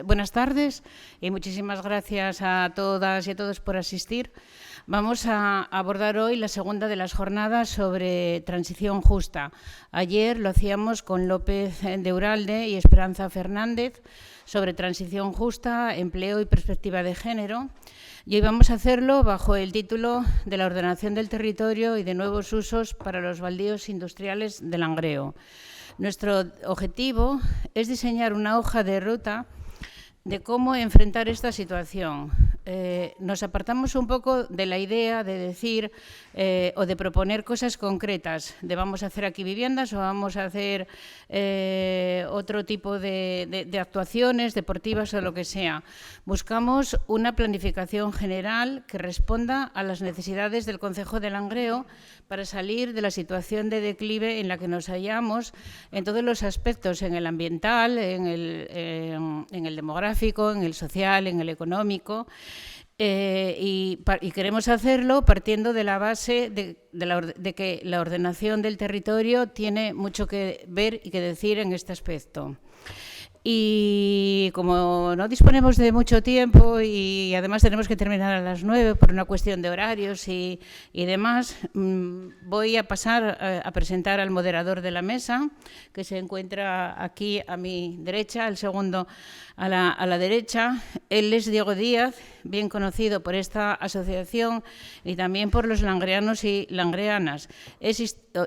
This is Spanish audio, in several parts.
Buenas tardes y muchísimas gracias a todas y a todos por asistir. Vamos a abordar hoy la segunda de las jornadas sobre transición justa. Ayer lo hacíamos con López de Uralde y Esperanza Fernández sobre transición justa, empleo y perspectiva de género. Y hoy vamos a hacerlo bajo el título de la ordenación del territorio y de nuevos usos para los baldíos industriales de Langreo. Nuestro objetivo es diseñar una hoja de ruta de cómo enfrentar esta situación. Nos apartamos un poco de la idea de decir o de proponer cosas concretas, de vamos a hacer aquí viviendas o vamos a hacer otro tipo de actuaciones deportivas o lo que sea. Buscamos una planificación general que responda a las necesidades del concejo de Langreo para salir de la situación de declive en la que nos hallamos en todos los aspectos, en el ambiental, en el demográfico, en el social, en el económico. Y queremos hacerlo partiendo de la base de que la ordenación del territorio tiene mucho que ver y que decir en este aspecto. Y como no disponemos de mucho tiempo y además tenemos que terminar a las 9 por una cuestión de horarios y demás, voy a pasar a presentar al moderador de la mesa, que se encuentra aquí a mi derecha, el segundo a la derecha. Él es Diego Díaz, bien conocido por esta asociación y también por los langreanos y langreanas. Es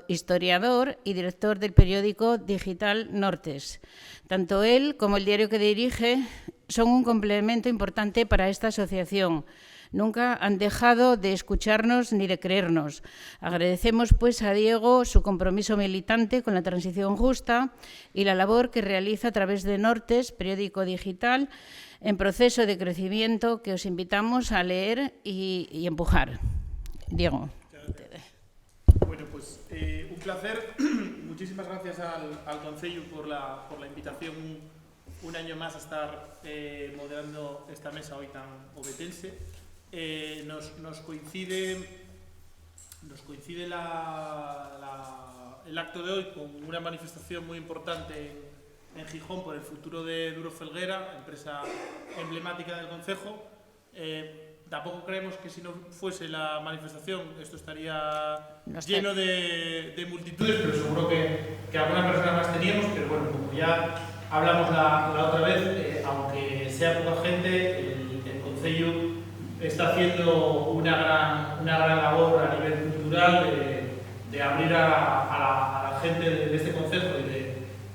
historiador y director del periódico digital Nortes. Tanto él como el diario que dirige son un complemento importante para esta asociación. Nunca han dejado de escucharnos ni de creernos. Agradecemos pues a Diego su compromiso militante con la transición justa y la labor que realiza a través de Nortes, periódico digital, en proceso de crecimiento que os invitamos a leer y empujar. Diego. Bueno, pues un placer. Muchísimas gracias al Concello por la invitación un año más a estar moderando esta mesa hoy tan obetense. Nos coincide el acto de hoy con una manifestación muy importante en Gijón por el futuro de Duro Felguera, empresa emblemática del concejo. Tampoco creemos que si no fuese la manifestación esto estaría lleno de multitudes, pero seguro que alguna persona más teníamos. Pero bueno, como ya hablamos la otra vez, aunque sea poca gente, el Concello está haciendo una gran labor a nivel cultural de abrir a la gente de este concejo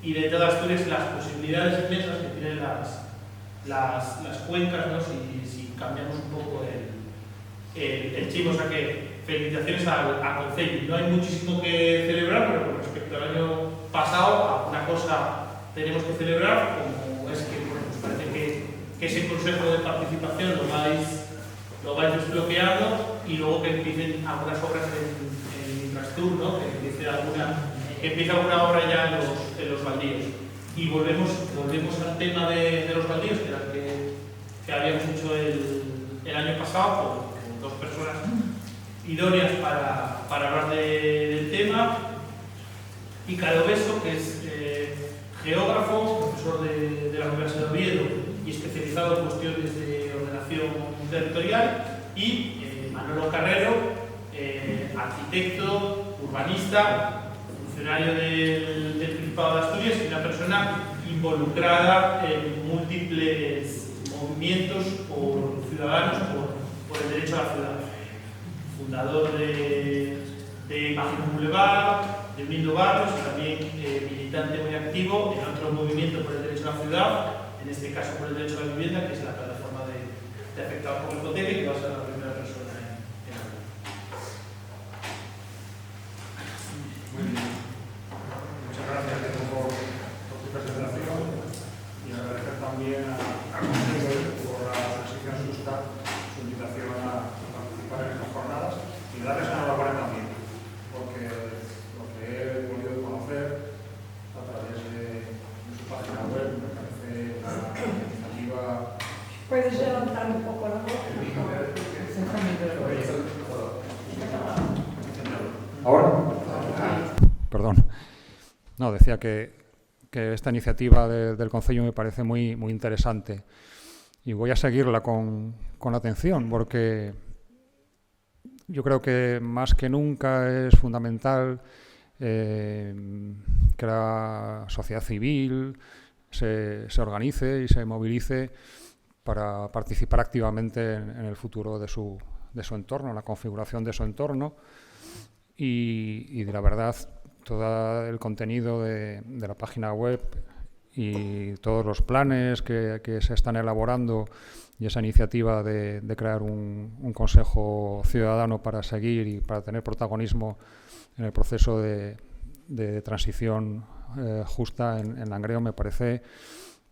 y de todas Asturias las posibilidades inmensas que tienen las cuencas, ¿no? Si cambiamos un poco el chip. O sea que felicitaciones al Concello. No hay muchísimo que celebrar, pero con respecto al año pasado, alguna cosa tenemos que celebrar, como es que bueno, nos parece que ese consejo de participación lo vais desbloqueando y luego que empiecen algunas obras en Infrastructur, ¿no? que empiece alguna obra ya en los baldíos. Y volvemos al tema de los baldíos, que era que habíamos hecho el año pasado con dos personas idóneas para hablar del tema. Pícaro Beso, que es geógrafo, profesor de la Universidad de Oviedo y especializado en cuestiones de ordenación territorial, y Manolo Carrero, arquitecto, urbanista, funcionario del Principado de Asturias y una persona involucrada en múltiples movimientos por ciudadanos por el derecho a la ciudad. Fundador de Imagen Boulevard, de Uniendo Barrios, y también militante muy activo en otro movimiento por el derecho a la ciudad, en este caso por el derecho a la vivienda, que es la plataforma de afectados por la hipoteca, y que va a ser la primera persona en hablar. Muy bien. Muchas gracias por tu presentación y agradecer también a Concello por la transición justa, su invitación a participar en estas jornadas, y darles enhorabuena también, porque lo que he podido conocer a través de su página web me parece una iniciativa. ¿Puedes levantar un poco la voz? ¿Ahora? Perdón. No, decía que que esta iniciativa del Concello me parece muy, muy interesante y voy a seguirla con atención, porque yo creo que más que nunca es fundamental que la sociedad civil se organice y se movilice para participar activamente en el futuro de su entorno, en la configuración de su entorno y de la verdad todo el contenido de la página web y todos los planes que se están elaborando y esa iniciativa de crear un consejo ciudadano para seguir y para tener protagonismo en el proceso de transición justa en Langreo me parece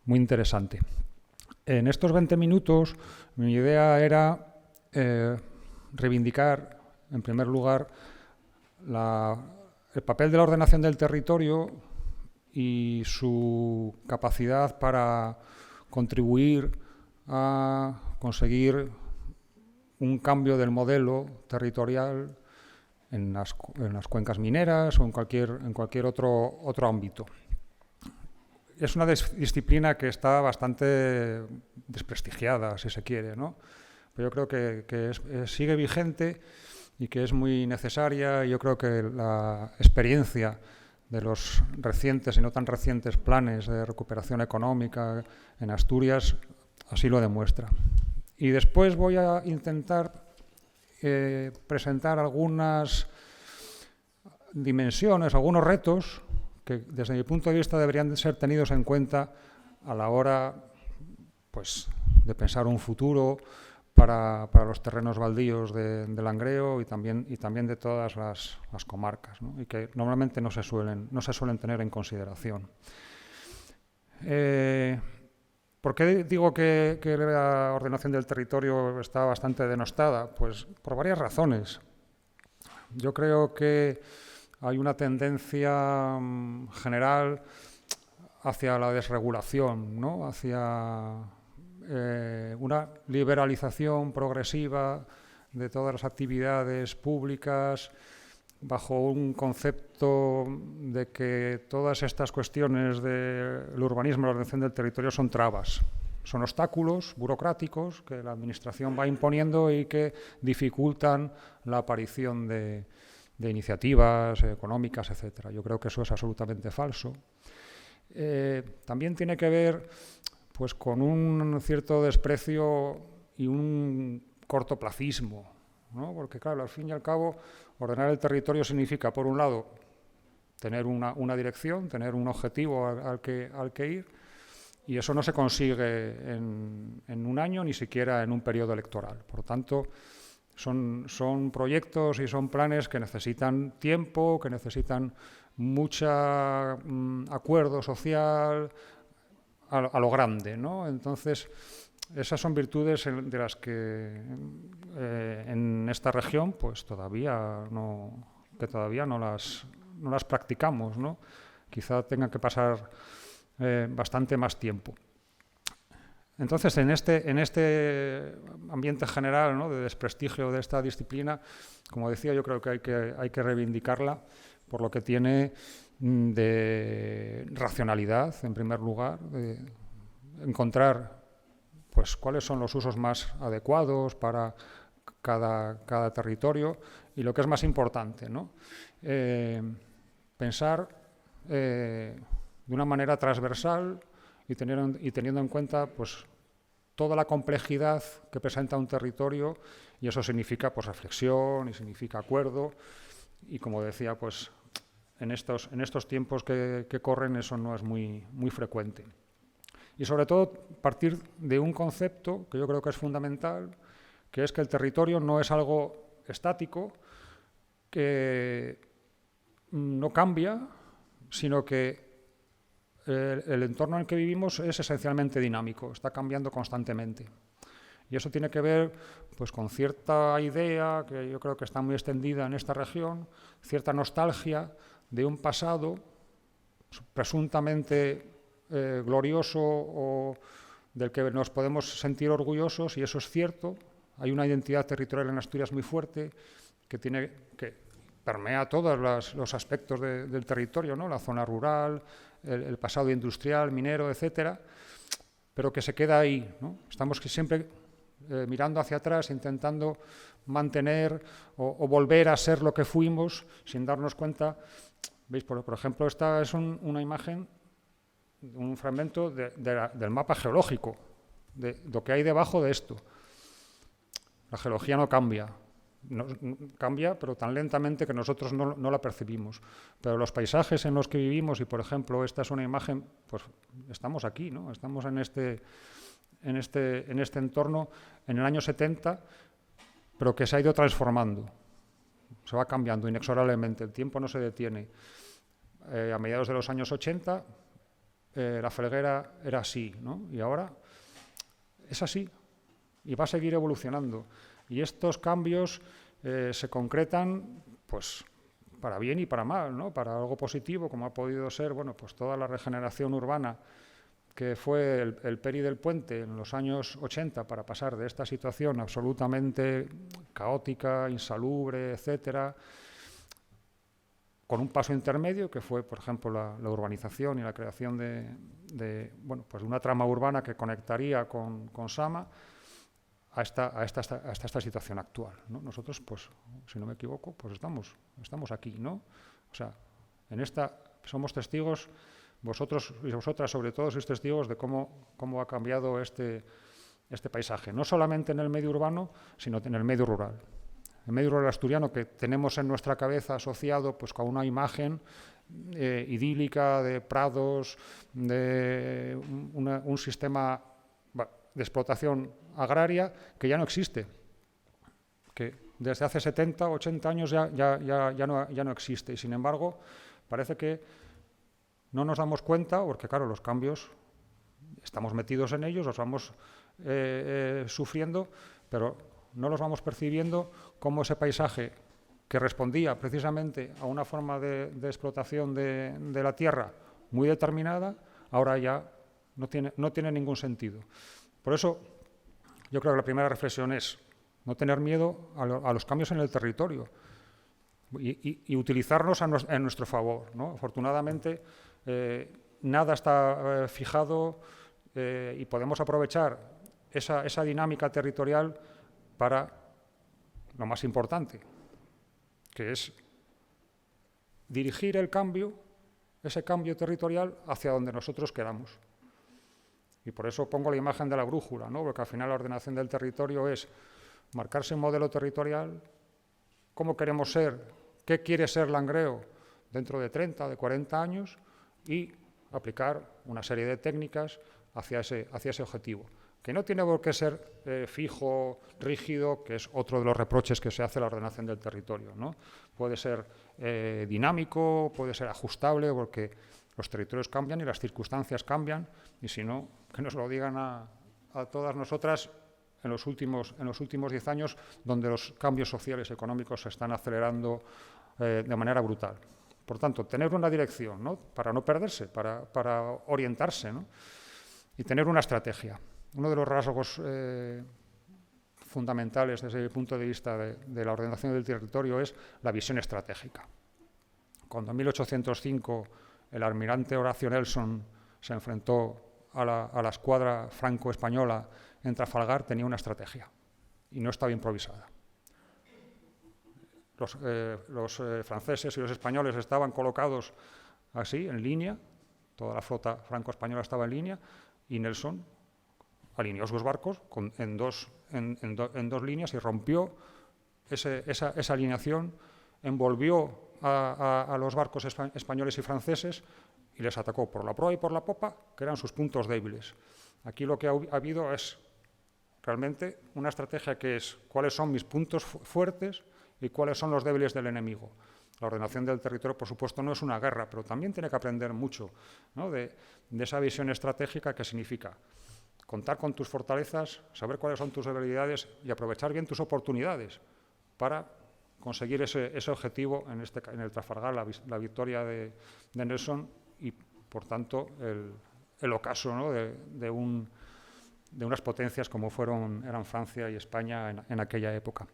muy interesante. En estos 20 minutos mi idea era reivindicar, en primer lugar, el papel de la ordenación del territorio y su capacidad para contribuir a conseguir un cambio del modelo territorial en las cuencas mineras o en cualquier otro ámbito. Es una disciplina que está bastante desprestigiada, si se quiere, ¿no? Pero yo creo que sigue vigente y que es muy necesaria. Yo creo que la experiencia de los recientes y no tan recientes planes de recuperación económica en Asturias así lo demuestra. Y después voy a intentar presentar algunas dimensiones, algunos retos que desde mi punto de vista deberían ser tenidos en cuenta a la hora pues, de pensar un futuro para los terrenos baldíos de Langreo y también de todas las comarcas, ¿no? Y que normalmente no se suelen tener en consideración. ¿Por qué digo que la ordenación del territorio está bastante denostada? Pues por varias razones. Yo creo que hay una tendencia general hacia la desregulación, ¿no? Hacia una liberalización progresiva de todas las actividades públicas bajo un concepto de que todas estas cuestiones del urbanismo y la ordenación del territorio son trabas, son obstáculos burocráticos que la Administración va imponiendo y que dificultan la aparición de iniciativas económicas, etc. Yo creo que eso es absolutamente falso. También tiene que ver pues, con un cierto desprecio y un cortoplacismo, ¿no? Porque, claro, al fin y al cabo, ordenar el territorio significa, por un lado, tener una dirección, tener un objetivo al que ir, y eso no se consigue en un año, ni siquiera en un periodo electoral. Por lo tanto, son proyectos y son planes que necesitan tiempo, que necesitan mucho acuerdo social a lo grande, ¿no? Entonces, esas son virtudes de las que en esta región pues todavía no las practicamos, ¿no? Quizá tenga que pasar bastante más tiempo. Entonces, en este ambiente general, ¿no?, de desprestigio de esta disciplina, como decía, yo creo que hay que reivindicarla por lo que tiene de racionalidad, en primer lugar, de encontrar pues, cuáles son los usos más adecuados para cada territorio y lo que es más importante, ¿no? Pensar de una manera transversal y teniendo en cuenta pues, toda la complejidad que presenta un territorio, y eso significa pues, reflexión y significa acuerdo, y como decía, pues, en estos tiempos que corren eso no es muy frecuente. Y sobre todo partir de un concepto que yo creo que es fundamental, que es que el territorio no es algo estático, que no cambia, sino que el entorno en el que vivimos es esencialmente dinámico, está cambiando constantemente. Y eso tiene que ver pues, con cierta idea, que yo creo que está muy extendida en esta región, cierta nostalgia de un pasado presuntamente glorioso o del que nos podemos sentir orgullosos, y eso es cierto. Hay una identidad territorial en Asturias muy fuerte que permea todos los aspectos del territorio, ¿no? La zona rural, el pasado industrial, minero, etcétera, pero que se queda ahí, ¿no? Estamos siempre mirando hacia atrás, intentando mantener o volver a ser lo que fuimos sin darnos cuenta. ¿Veis? Por ejemplo, esta es una imagen, un fragmento del mapa geológico, de lo que hay debajo de esto. La geología no cambia. Cambia, pero tan lentamente que nosotros no la percibimos. Pero los paisajes en los que vivimos, y por ejemplo esta es una imagen, pues estamos aquí, ¿no? Estamos en este entorno en el año 70, pero que se ha ido transformando, se va cambiando inexorablemente, el tiempo no se detiene. A mediados de los años 80 la Felguera era así, ¿no? Y ahora es así y va a seguir evolucionando. Y estos cambios se concretan, pues, para bien y para mal, ¿no? Para algo positivo, como ha podido ser, bueno, pues toda la regeneración urbana que fue el Peri del Puente en los años 80 para pasar de esta situación absolutamente caótica, insalubre, etcétera, con un paso intermedio que fue, por ejemplo, la urbanización y la creación de una trama urbana que conectaría con Sama a esta situación actual, ¿no? Nosotros, pues, si no me equivoco, pues estamos aquí, ¿no? O sea, en esta somos testigos, vosotros y vosotras sobre todo sois testigos de cómo ha cambiado este paisaje, no solamente en el medio urbano, sino en el medio rural. El medio rural asturiano que tenemos en nuestra cabeza asociado pues con una imagen idílica de prados, de un sistema de explotación agraria que ya no existe, que desde hace 70 o 80 años ya no existe, y sin embargo parece que no nos damos cuenta, porque claro, los cambios, estamos metidos en ellos, los vamos sufriendo, pero no los vamos percibiendo como ese paisaje que respondía precisamente a una forma de explotación de la tierra muy determinada, ahora ya no tiene ningún sentido. Por eso, yo creo que la primera reflexión es no tener miedo a los cambios en el territorio y utilizarlos en nuestro favor, ¿no? Afortunadamente, nada está fijado y podemos aprovechar esa dinámica territorial para lo más importante, que es dirigir el cambio, ese cambio territorial, hacia donde nosotros queramos. Y por eso pongo la imagen de la brújula, ¿no? Porque al final la ordenación del territorio es marcarse un modelo territorial, cómo queremos ser, qué quiere ser Langreo dentro de 30, de 40 años, y aplicar una serie de técnicas hacia ese objetivo, que no tiene por qué ser fijo, rígido, que es otro de los reproches que se hace a la ordenación del territorio, ¿no? Puede ser dinámico, puede ser ajustable, porque los territorios cambian y las circunstancias cambian, y si no, que nos lo digan a todas nosotras en los últimos 10 años, donde los cambios sociales y económicos se están acelerando de manera brutal. Por tanto, tener una dirección, ¿no? Para no perderse, para orientarse, ¿no? Y tener una estrategia. Uno de los rasgos fundamentales desde el punto de vista de la ordenación del territorio es la visión estratégica. Cuando en 1805 el almirante Horacio Nelson se enfrentó a la escuadra franco-española en Trafalgar, tenía una estrategia y no estaba improvisada. Los franceses y los españoles estaban colocados así, en línea, toda la flota franco-española estaba en línea, y Nelson alineó sus barcos en dos líneas y rompió esa alineación, envolvió a los barcos españoles y franceses y les atacó por la proa y por la popa, que eran sus puntos débiles. Aquí lo que ha habido es realmente una estrategia que es cuáles son mis puntos fuertes y cuáles son los débiles del enemigo. La ordenación del territorio, por supuesto, no es una guerra, pero también tiene que aprender mucho, ¿no? de esa visión estratégica que significa contar con tus fortalezas, saber cuáles son tus debilidades y aprovechar bien tus oportunidades para conseguir ese objetivo, en el Trafalgar, la victoria de Nelson y, por tanto, el ocaso, ¿no? de unas potencias como eran Francia y España en aquella época.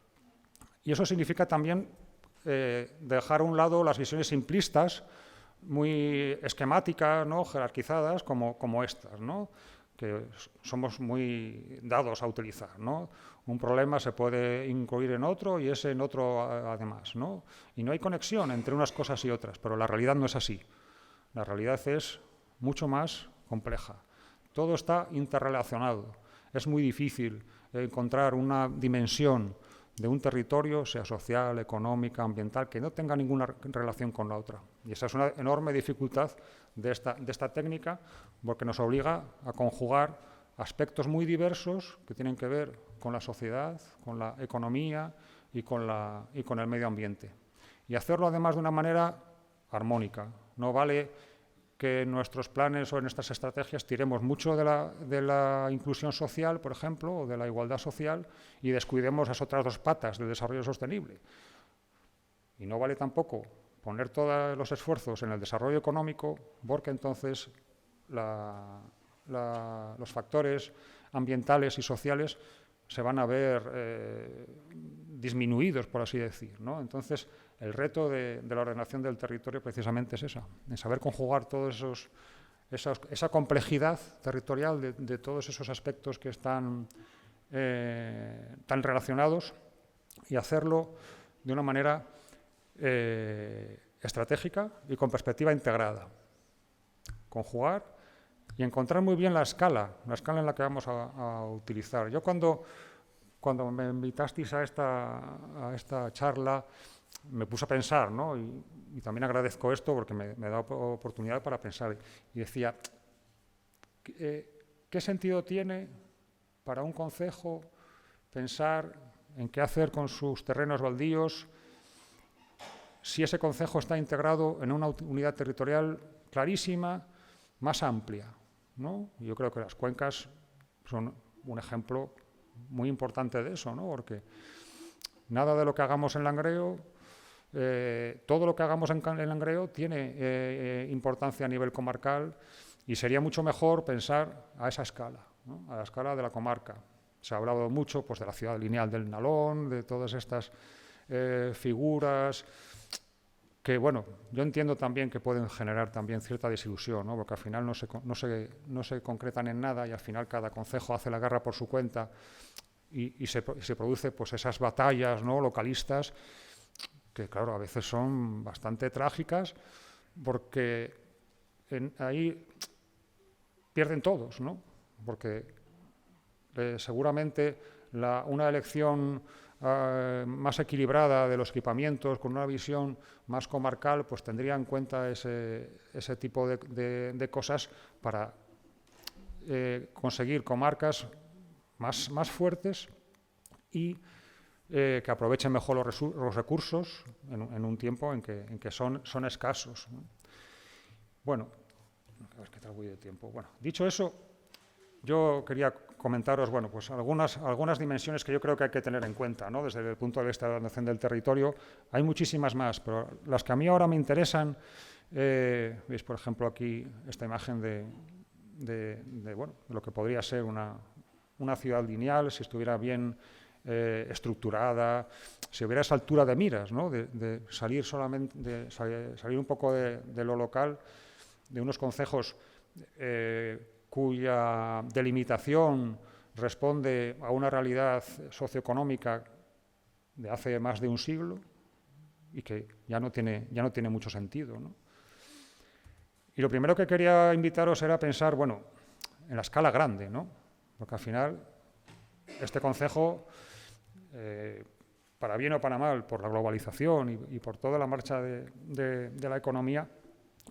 Y eso significa también dejar a un lado las visiones simplistas muy esquemáticas, ¿no?, jerarquizadas, como estas, ¿no?, que somos muy dados a utilizar, ¿no? Un problema se puede incluir en otro y ese en otro además, ¿no? Y no hay conexión entre unas cosas y otras, pero la realidad no es así. La realidad es mucho más compleja. Todo está interrelacionado. Es muy difícil encontrar una dimensión de un territorio, sea social, económica, ambiental, que no tenga ninguna relación con la otra. Y esa es una enorme dificultad de esta técnica, porque nos obliga a conjugar aspectos muy diversos que tienen que ver con la sociedad, con la economía y con el medio ambiente. Y hacerlo además de una manera armónica. No vale que en nuestros planes o en estas estrategias tiremos mucho de la inclusión social, por ejemplo, o de la igualdad social, y descuidemos las otras dos patas del desarrollo sostenible. Y no vale tampoco poner todos los esfuerzos en el desarrollo económico, porque entonces los factores ambientales y sociales se van a ver disminuidos, por así decir, ¿no? Entonces, el reto de la ordenación del territorio precisamente es en saber conjugar todos esa complejidad territorial de todos esos aspectos que están tan relacionados, y hacerlo de una manera estratégica y con perspectiva integrada. Conjugar y encontrar muy bien la escala en la que vamos a utilizar. Yo cuando me invitasteis a esta charla, me puse a pensar, ¿no? Y también agradezco esto porque me da oportunidad para pensar. Y decía, ¿qué sentido tiene para un concejo pensar en qué hacer con sus terrenos baldíos si ese concejo está integrado en una unidad territorial clarísima, más amplia, ¿no? Yo creo que las cuencas son un ejemplo muy importante de eso, ¿no? Porque nada de lo que hagamos en Langreo, todo lo que hagamos en Langreo tiene importancia a nivel comarcal, y sería mucho mejor pensar a esa escala, ¿no?, a la escala de la comarca. Se ha hablado mucho, pues, de la ciudad lineal del Nalón, de todas estas figuras que, bueno, yo entiendo también que pueden generar también cierta desilusión, ¿no?, porque al final no se concretan en nada, y al final cada concejo hace la guerra por su cuenta y se produce, pues, esas batallas, ¿no?, localistas que, claro, a veces son bastante trágicas, porque ahí pierden todos, ¿no? Porque seguramente una elección más equilibrada de los equipamientos, con una visión más comarcal, pues tendría en cuenta ese tipo de cosas para conseguir comarcas más fuertes y que aprovechen mejor los recursos en un tiempo en que son escasos, ¿no? Bueno, a ver qué tal voy de tiempo. Bueno, dicho eso, yo quería comentaros, bueno, pues algunas dimensiones que yo creo que hay que tener en cuenta, ¿no?, desde el punto de vista de la ordenación del territorio. Hay muchísimas más, pero las que a mí ahora me interesan, veis, por ejemplo, aquí esta imagen de lo que podría ser una ciudad lineal, si estuviera bien estructurada, si hubiera esa altura de miras, ¿no?, de salir salir un poco de lo local, de unos concejos cuya delimitación responde a una realidad socioeconómica de hace más de un siglo y que ya no tiene mucho sentido, ¿no? Y lo primero que quería invitaros era pensar, bueno, en la escala grande, ¿no? Porque al final este concejo, para bien o para mal, por la globalización y por toda la marcha de la economía,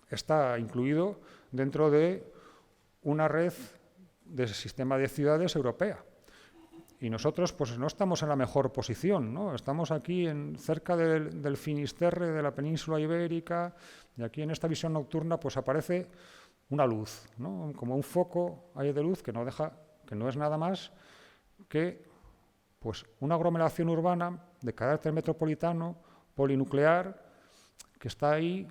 está incluido dentro de una red de sistema de ciudades europea. Y nosotros, pues, no estamos en la mejor posición, ¿no? Estamos aquí cerca del Finisterre, de la península ibérica, y aquí en esta visión nocturna, pues, aparece una luz, ¿no?, como un foco ahí de luz que no es nada más que, pues, una aglomeración urbana de carácter metropolitano, polinuclear, que está ahí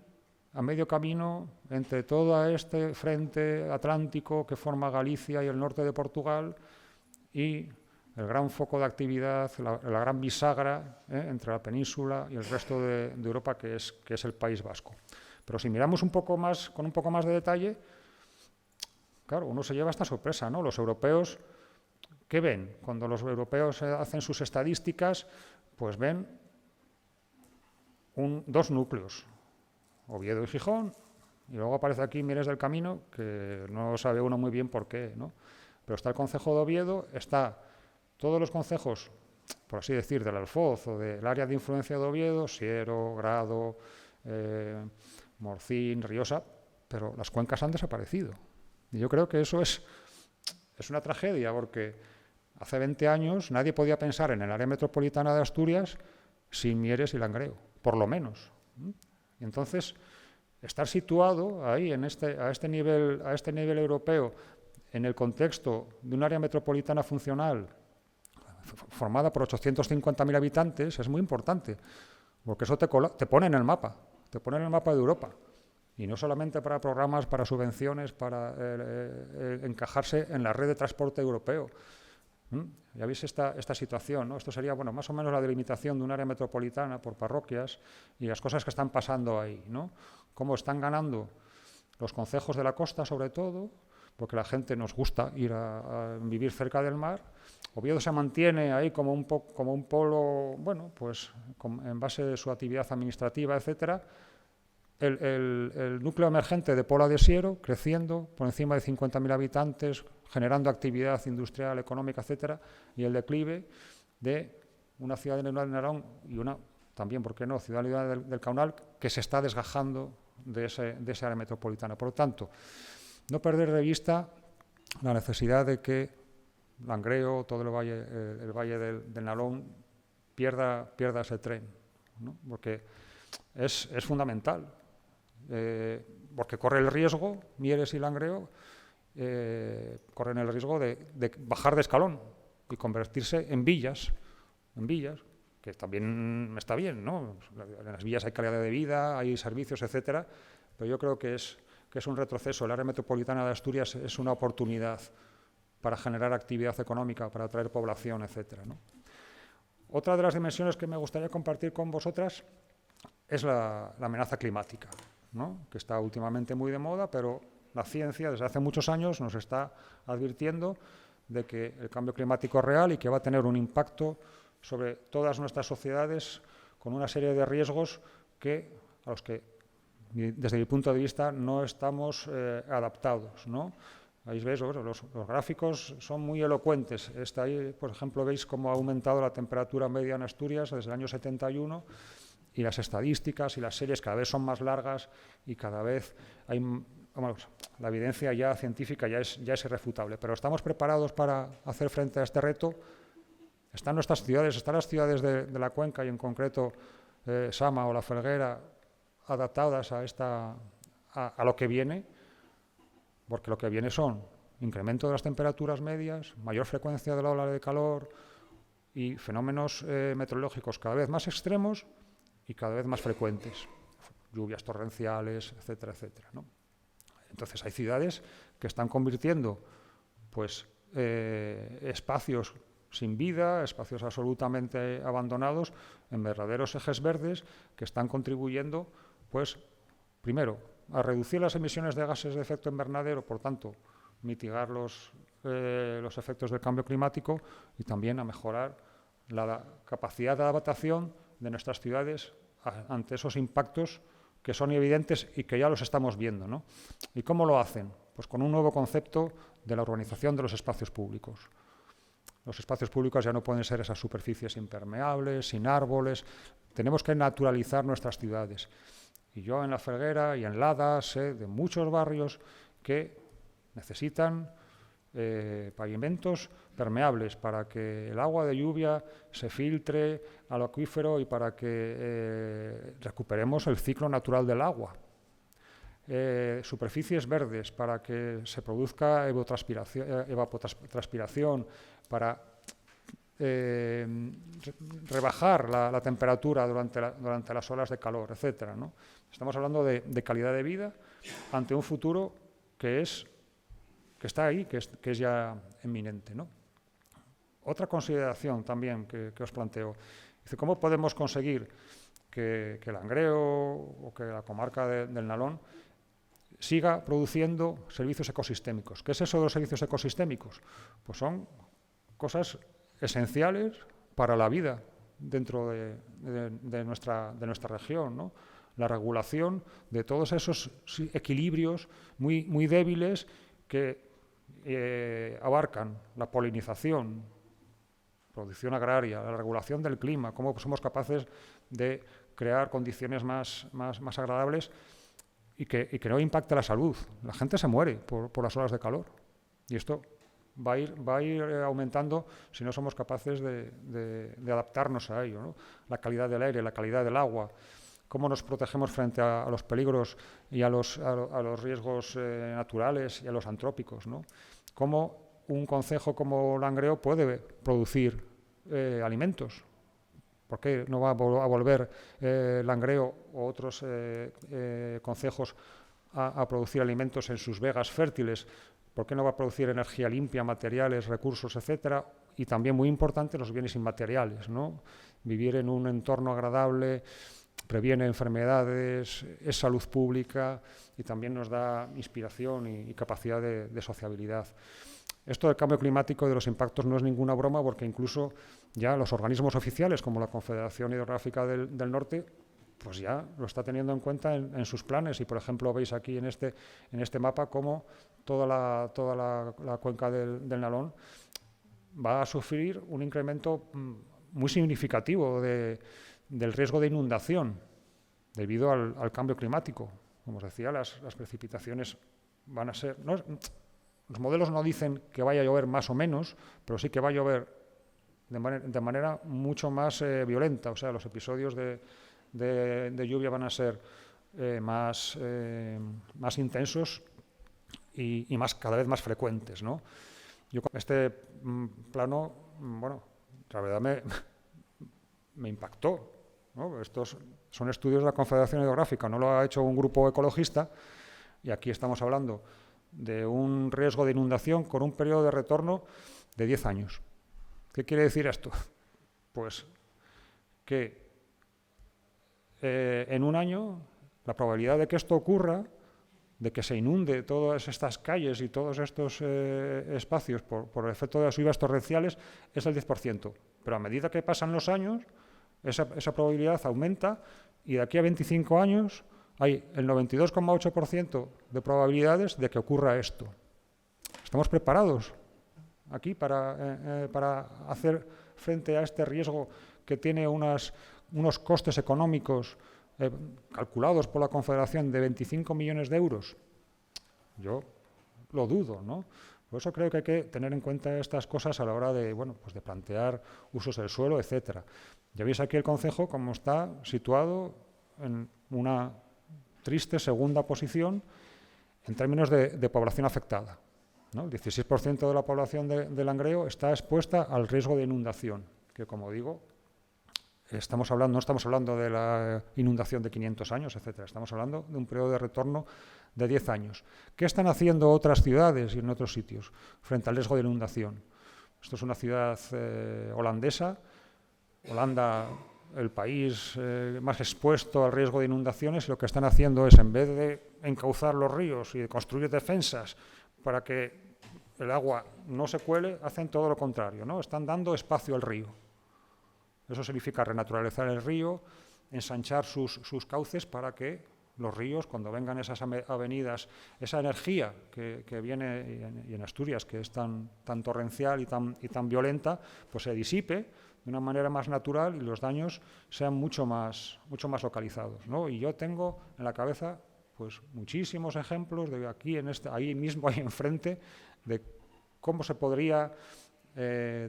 a medio camino entre todo este frente atlántico que forma Galicia y el norte de Portugal y el gran foco de actividad, la gran bisagra entre la península y el resto de Europa, que es el País Vasco. Pero si miramos con un poco más de detalle, claro, uno se lleva esta sorpresa, ¿no? Los europeos, ¿qué ven? Cuando los europeos hacen sus estadísticas, pues ven dos núcleos, Oviedo y Gijón, y luego aparece aquí Mieres del Camino, que no sabe uno muy bien por qué, ¿no? Pero está el concejo de Oviedo, está todos los concejos, por así decir, del Alfoz o del área de influencia de Oviedo, Siero, Grado, Morcín, Riosa, pero las cuencas han desaparecido. Y yo creo que eso es una tragedia, porque hace 20 años nadie podía pensar en el área metropolitana de Asturias sin Mieres y Langreo, por lo menos. Y entonces, estar situado ahí, a este nivel europeo, en el contexto de un área metropolitana funcional formada por 850.000 habitantes, es muy importante, porque eso te pone en el mapa de Europa. Y no solamente para programas, para subvenciones, para encajarse en la red de transporte europeo. Ya veis esta situación, ¿no? Esto sería, bueno, más o menos la delimitación de un área metropolitana por parroquias y las cosas que están pasando ahí, ¿no? Cómo están ganando los concejos de la costa, sobre todo, porque la gente nos gusta ir a vivir cerca del mar. Oviedo se mantiene ahí como un polo, bueno, pues en base de su actividad administrativa, etcétera. El núcleo emergente de Pola de Siero, creciendo por encima de 50.000 habitantes, generando actividad industrial, económica, etcétera, y el declive de una ciudad de Narón y una, también, ¿por qué no?, ciudad del Caunal, que se está desgajando de esa área metropolitana. Por lo tanto, no perder de vista la necesidad de que Langreo, todo el valle del Nalón, pierda ese tren, ¿no? Porque es fundamental. Porque corre el riesgo, Mieres y Langreo, corren el riesgo de bajar de escalón y convertirse en villas, que también está bien, ¿no? En las villas hay calidad de vida, hay servicios, etcétera, pero yo creo que es un retroceso. El área metropolitana de Asturias es una oportunidad para generar actividad económica, para atraer población, etcétera, ¿no? Otra de las dimensiones que me gustaría compartir con vosotras es la amenaza climática, ¿no? Que está últimamente muy de moda, pero la ciencia desde hace muchos años nos está advirtiendo de que el cambio climático es real y que va a tener un impacto sobre todas nuestras sociedades con una serie de riesgos a los que, desde mi punto de vista, no estamos adaptados, ¿no? Ahí veis, los gráficos son muy elocuentes. Ahí, por ejemplo, veis cómo ha aumentado la temperatura media en Asturias desde el año 71, y las estadísticas y las series cada vez son más largas y cada vez hay, bueno, la evidencia ya científica ya es irrefutable. Pero estamos preparados para hacer frente a este reto. Están las ciudades de la cuenca y en concreto Sama o La Felguera adaptadas a lo que viene, porque lo que viene son incremento de las temperaturas medias, mayor frecuencia de la ola de calor y fenómenos meteorológicos cada vez más extremos y cada vez más frecuentes, lluvias torrenciales, etcétera, etcétera, ¿no? Entonces hay ciudades que están convirtiendo, pues, espacios sin vida, espacios absolutamente abandonados, en verdaderos ejes verdes que están contribuyendo, pues, primero, a reducir las emisiones de gases de efecto invernadero, por tanto, mitigar los efectos del cambio climático y también a mejorar la capacidad de adaptación de nuestras ciudades ante esos impactos que son evidentes y que ya los estamos viendo, ¿no? ¿Y cómo lo hacen? Pues con un nuevo concepto de la urbanización de los espacios públicos. Los espacios públicos ya no pueden ser esas superficies impermeables, sin árboles. Tenemos que naturalizar nuestras ciudades. Y yo en La Felguera y en Lada sé de muchos barrios que necesitan pavimentos permeables para que el agua de lluvia se filtre al acuífero y para que recuperemos el ciclo natural del agua. Superficies verdes para que se produzca evapotranspiración, para rebajar la temperatura durante las olas de calor, etcétera, ¿no? Estamos hablando de calidad de vida ante un futuro que está ahí, que es ya inminente, ¿no? Otra consideración también que os planteo. Dice, ¿cómo podemos conseguir que Langreo o que la comarca del Nalón siga produciendo servicios ecosistémicos. ¿Qué es eso de los servicios ecosistémicos? Pues son cosas esenciales para la vida dentro de nuestra región, ¿no? La regulación de todos esos equilibrios muy débiles que abarcan la polinización, producción agraria, la regulación del clima, cómo somos capaces de crear condiciones más agradables y que no impacte la salud. La gente se muere por las olas de calor y esto va a ir aumentando si no somos capaces de adaptarnos a ello, ¿no? La calidad del aire, la calidad del agua, cómo nos protegemos frente a los peligros y a los riesgos naturales y a los antrópicos, ¿no? Cómo un concejo como Langreo puede producir alimentos. ¿Por qué no va a volver Langreo o otros concejos a producir alimentos en sus vegas fértiles? ¿Por qué no va a producir energía limpia, materiales, recursos, etcétera? Y también, muy importante, los bienes inmateriales, ¿no? Vivir en un entorno agradable previene enfermedades, es salud pública y también nos da inspiración y capacidad de sociabilidad. Esto del cambio climático y de los impactos no es ninguna broma, porque incluso ya los organismos oficiales, como la Confederación Hidrográfica del Norte, pues ya lo está teniendo en cuenta en sus planes. Y, por ejemplo, veis aquí en este mapa cómo toda la cuenca del Nalón va a sufrir un incremento muy significativo del riesgo de inundación debido al cambio climático. Como os decía, las precipitaciones van a ser... los modelos no dicen que vaya a llover más o menos, pero sí que va a llover de manera mucho más violenta. O sea, los episodios de lluvia van a ser más intensos y cada vez más frecuentes, ¿no? Yo con este plano, bueno, la verdad me impactó, ¿no? Estos son estudios de la Confederación Hidrográfica, no lo ha hecho un grupo ecologista, y aquí estamos hablando de un riesgo de inundación con un periodo de retorno de 10 años. ¿Qué quiere decir esto? Pues que en un año la probabilidad de que esto ocurra, de que se inunde todas estas calles y todos estos espacios por el efecto de las lluvias torrenciales, es el 10%. Pero a medida que pasan los años, esa probabilidad aumenta y de aquí a 25 años hay el 92,8% de probabilidades de que ocurra esto. ¿Estamos preparados aquí para hacer frente a este riesgo que tiene unos costes económicos calculados por la Confederación de 25 millones de euros? Yo lo dudo, ¿no? Por eso creo que hay que tener en cuenta estas cosas a la hora de, bueno, pues de plantear usos del suelo, etcétera. Ya veis aquí el concejo como está situado en una triste segunda posición en términos de población afectada, ¿no? El 16% de la población de Langreo está expuesta al riesgo de inundación, que, como digo, no estamos hablando de la inundación de 500 años, etcétera. Estamos hablando de un periodo de retorno de 10 años. ¿Qué están haciendo otras ciudades y en otros sitios frente al riesgo de inundación? Esto es una ciudad holandesa. Holanda, el país más expuesto al riesgo de inundaciones, y lo que están haciendo es, en vez de encauzar los ríos y de construir defensas para que el agua no se cuele, hacen todo lo contrario, ¿no? Están dando espacio al río. Eso significa renaturalizar el río, ensanchar sus cauces para que los ríos, cuando vengan esas avenidas, esa energía que viene y en Asturias, que es tan torrencial y tan violenta, pues se disipe de una manera más natural y los daños sean mucho más localizados, ¿no? Y yo tengo en la cabeza pues muchísimos ejemplos de aquí ahí mismo, ahí enfrente, de cómo se podría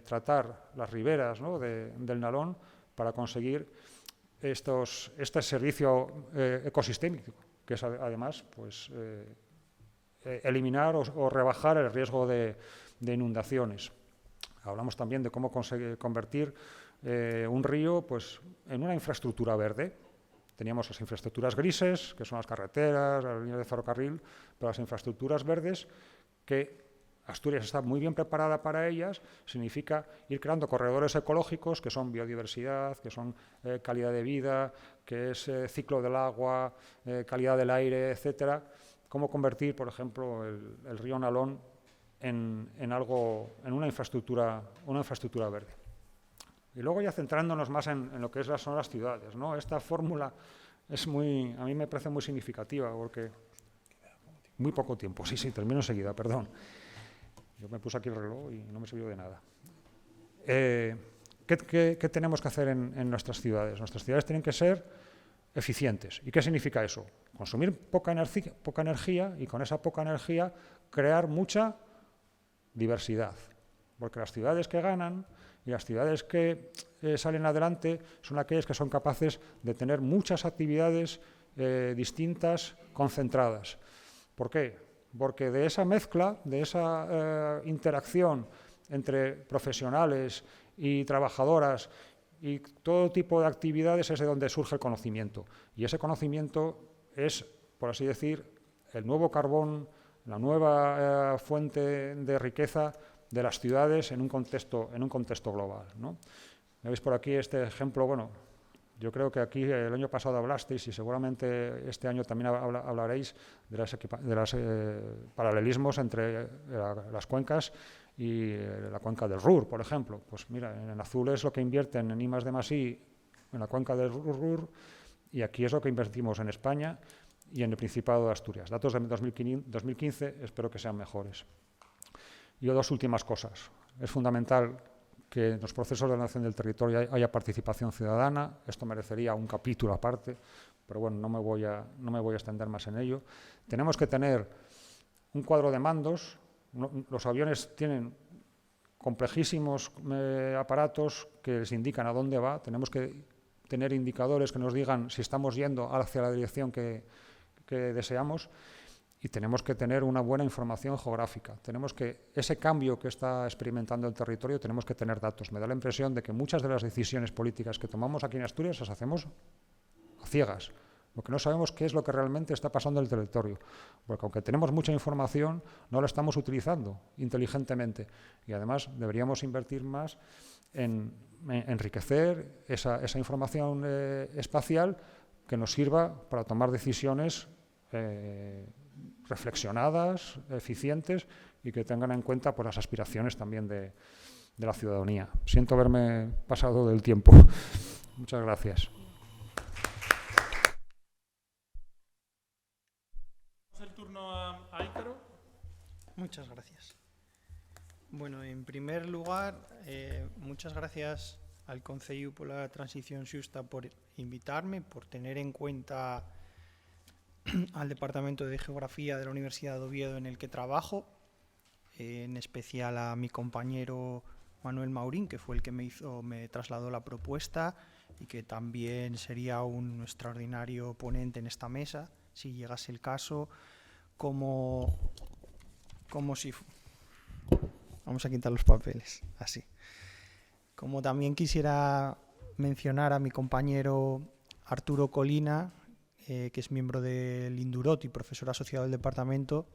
tratar las riberas, ¿no?, del Nalón para conseguir este servicio ecosistémico, que es además pues, eliminar o rebajar el riesgo de inundaciones. Hablamos también de cómo conseguir convertir un río pues, en una infraestructura verde. Teníamos las infraestructuras grises, que son las carreteras, las líneas de ferrocarril, pero las infraestructuras verdes que Asturias está muy bien preparada para ellas, significa ir creando corredores ecológicos que son biodiversidad, que son calidad de vida, que es ciclo del agua, calidad del aire, etcétera. Cómo convertir, por ejemplo, el río Nalón en una infraestructura verde. Y luego ya centrándonos más en lo que son las ciudades, ¿no? Esta fórmula a mí me parece muy significativa porque muy poco tiempo, sí, termino enseguida, perdón. Yo me puse aquí el reloj y no me sirvió de nada. ¿Qué tenemos que hacer en nuestras ciudades? Nuestras ciudades tienen que ser eficientes. ¿Y qué significa eso? Consumir poca energía y con esa poca energía crear mucha diversidad. Porque las ciudades que ganan y las ciudades que salen adelante son aquellas que son capaces de tener muchas actividades distintas, concentradas. ¿Por qué? Porque de esa mezcla, de esa interacción entre profesionales y trabajadoras y todo tipo de actividades es de donde surge el conocimiento. Y ese conocimiento es, por así decir, el nuevo carbón, la nueva fuente de riqueza de las ciudades en un contexto global, ¿no? ¿Veis por aquí este ejemplo? Bueno, yo creo que aquí el año pasado hablasteis y seguramente este año también hablaréis de los paralelismos entre las cuencas y la cuenca del Ruhr, por ejemplo. Pues mira, en azul es lo que invierten en I+D+I en la cuenca del Ruhr y aquí es lo que invertimos en España y en el Principado de Asturias. Datos de 2015 espero que sean mejores. Y dos últimas cosas. Es fundamental que en los procesos de ordenación del territorio haya participación ciudadana. Esto merecería un capítulo aparte, pero bueno, no me voy a extender más en ello. Tenemos que tener un cuadro de mandos. Los aviones tienen complejísimos aparatos que les indican a dónde va. Tenemos que tener indicadores que nos digan si estamos yendo hacia la dirección que deseamos. Y tenemos que tener una buena información geográfica. Ese cambio que está experimentando el territorio, tenemos que tener datos. Me da la impresión de que muchas de las decisiones políticas que tomamos aquí en Asturias las hacemos a ciegas. Lo que no sabemos qué es lo que realmente está pasando en el territorio. Porque aunque tenemos mucha información, no la estamos utilizando inteligentemente. Y además deberíamos invertir más en enriquecer esa información espacial que nos sirva para tomar decisiones reflexionadas, eficientes y que tengan en cuenta pues, las aspiraciones también de la ciudadanía. Siento haberme pasado del tiempo. Muchas gracias. Damos el turno a Ícaro. Muchas gracias. Bueno, en primer lugar, muchas gracias al Concello por la Transición Xusta por invitarme, por tener en cuenta al Departamento de Geografía de la Universidad de Oviedo en el que trabajo, en especial a mi compañero Manuel Maurín, que fue el que me trasladó la propuesta y que también sería un extraordinario ponente en esta mesa, si llegase el caso, como si... Vamos a quitar los papeles, así. Como también quisiera mencionar a mi compañero Arturo Colina, que es miembro del Indurot y profesor asociado del departamento,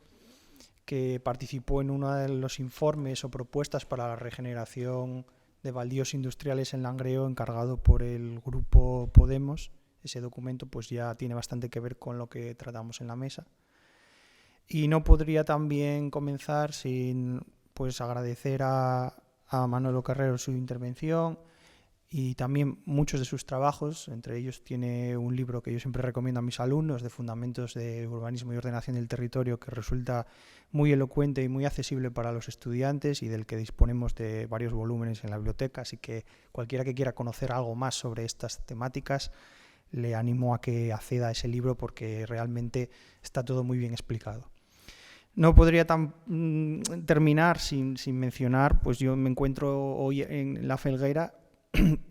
que participó en uno de los informes o propuestas para la regeneración de baldíos industriales en Langreo encargado por el grupo Podemos. Ese documento pues ya tiene bastante que ver con lo que tratamos en la mesa. Y no podría también comenzar sin pues agradecer a Manolo Carrero su intervención y también muchos de sus trabajos. Entre ellos tiene un libro que yo siempre recomiendo a mis alumnos de Fundamentos de Urbanismo y Ordenación del Territorio, que resulta muy elocuente y muy accesible para los estudiantes y del que disponemos de varios volúmenes en la biblioteca, así que cualquiera que quiera conocer algo más sobre estas temáticas le animo a que acceda a ese libro porque realmente está todo muy bien explicado. No podría terminar sin mencionar, pues yo me encuentro hoy en La Felguera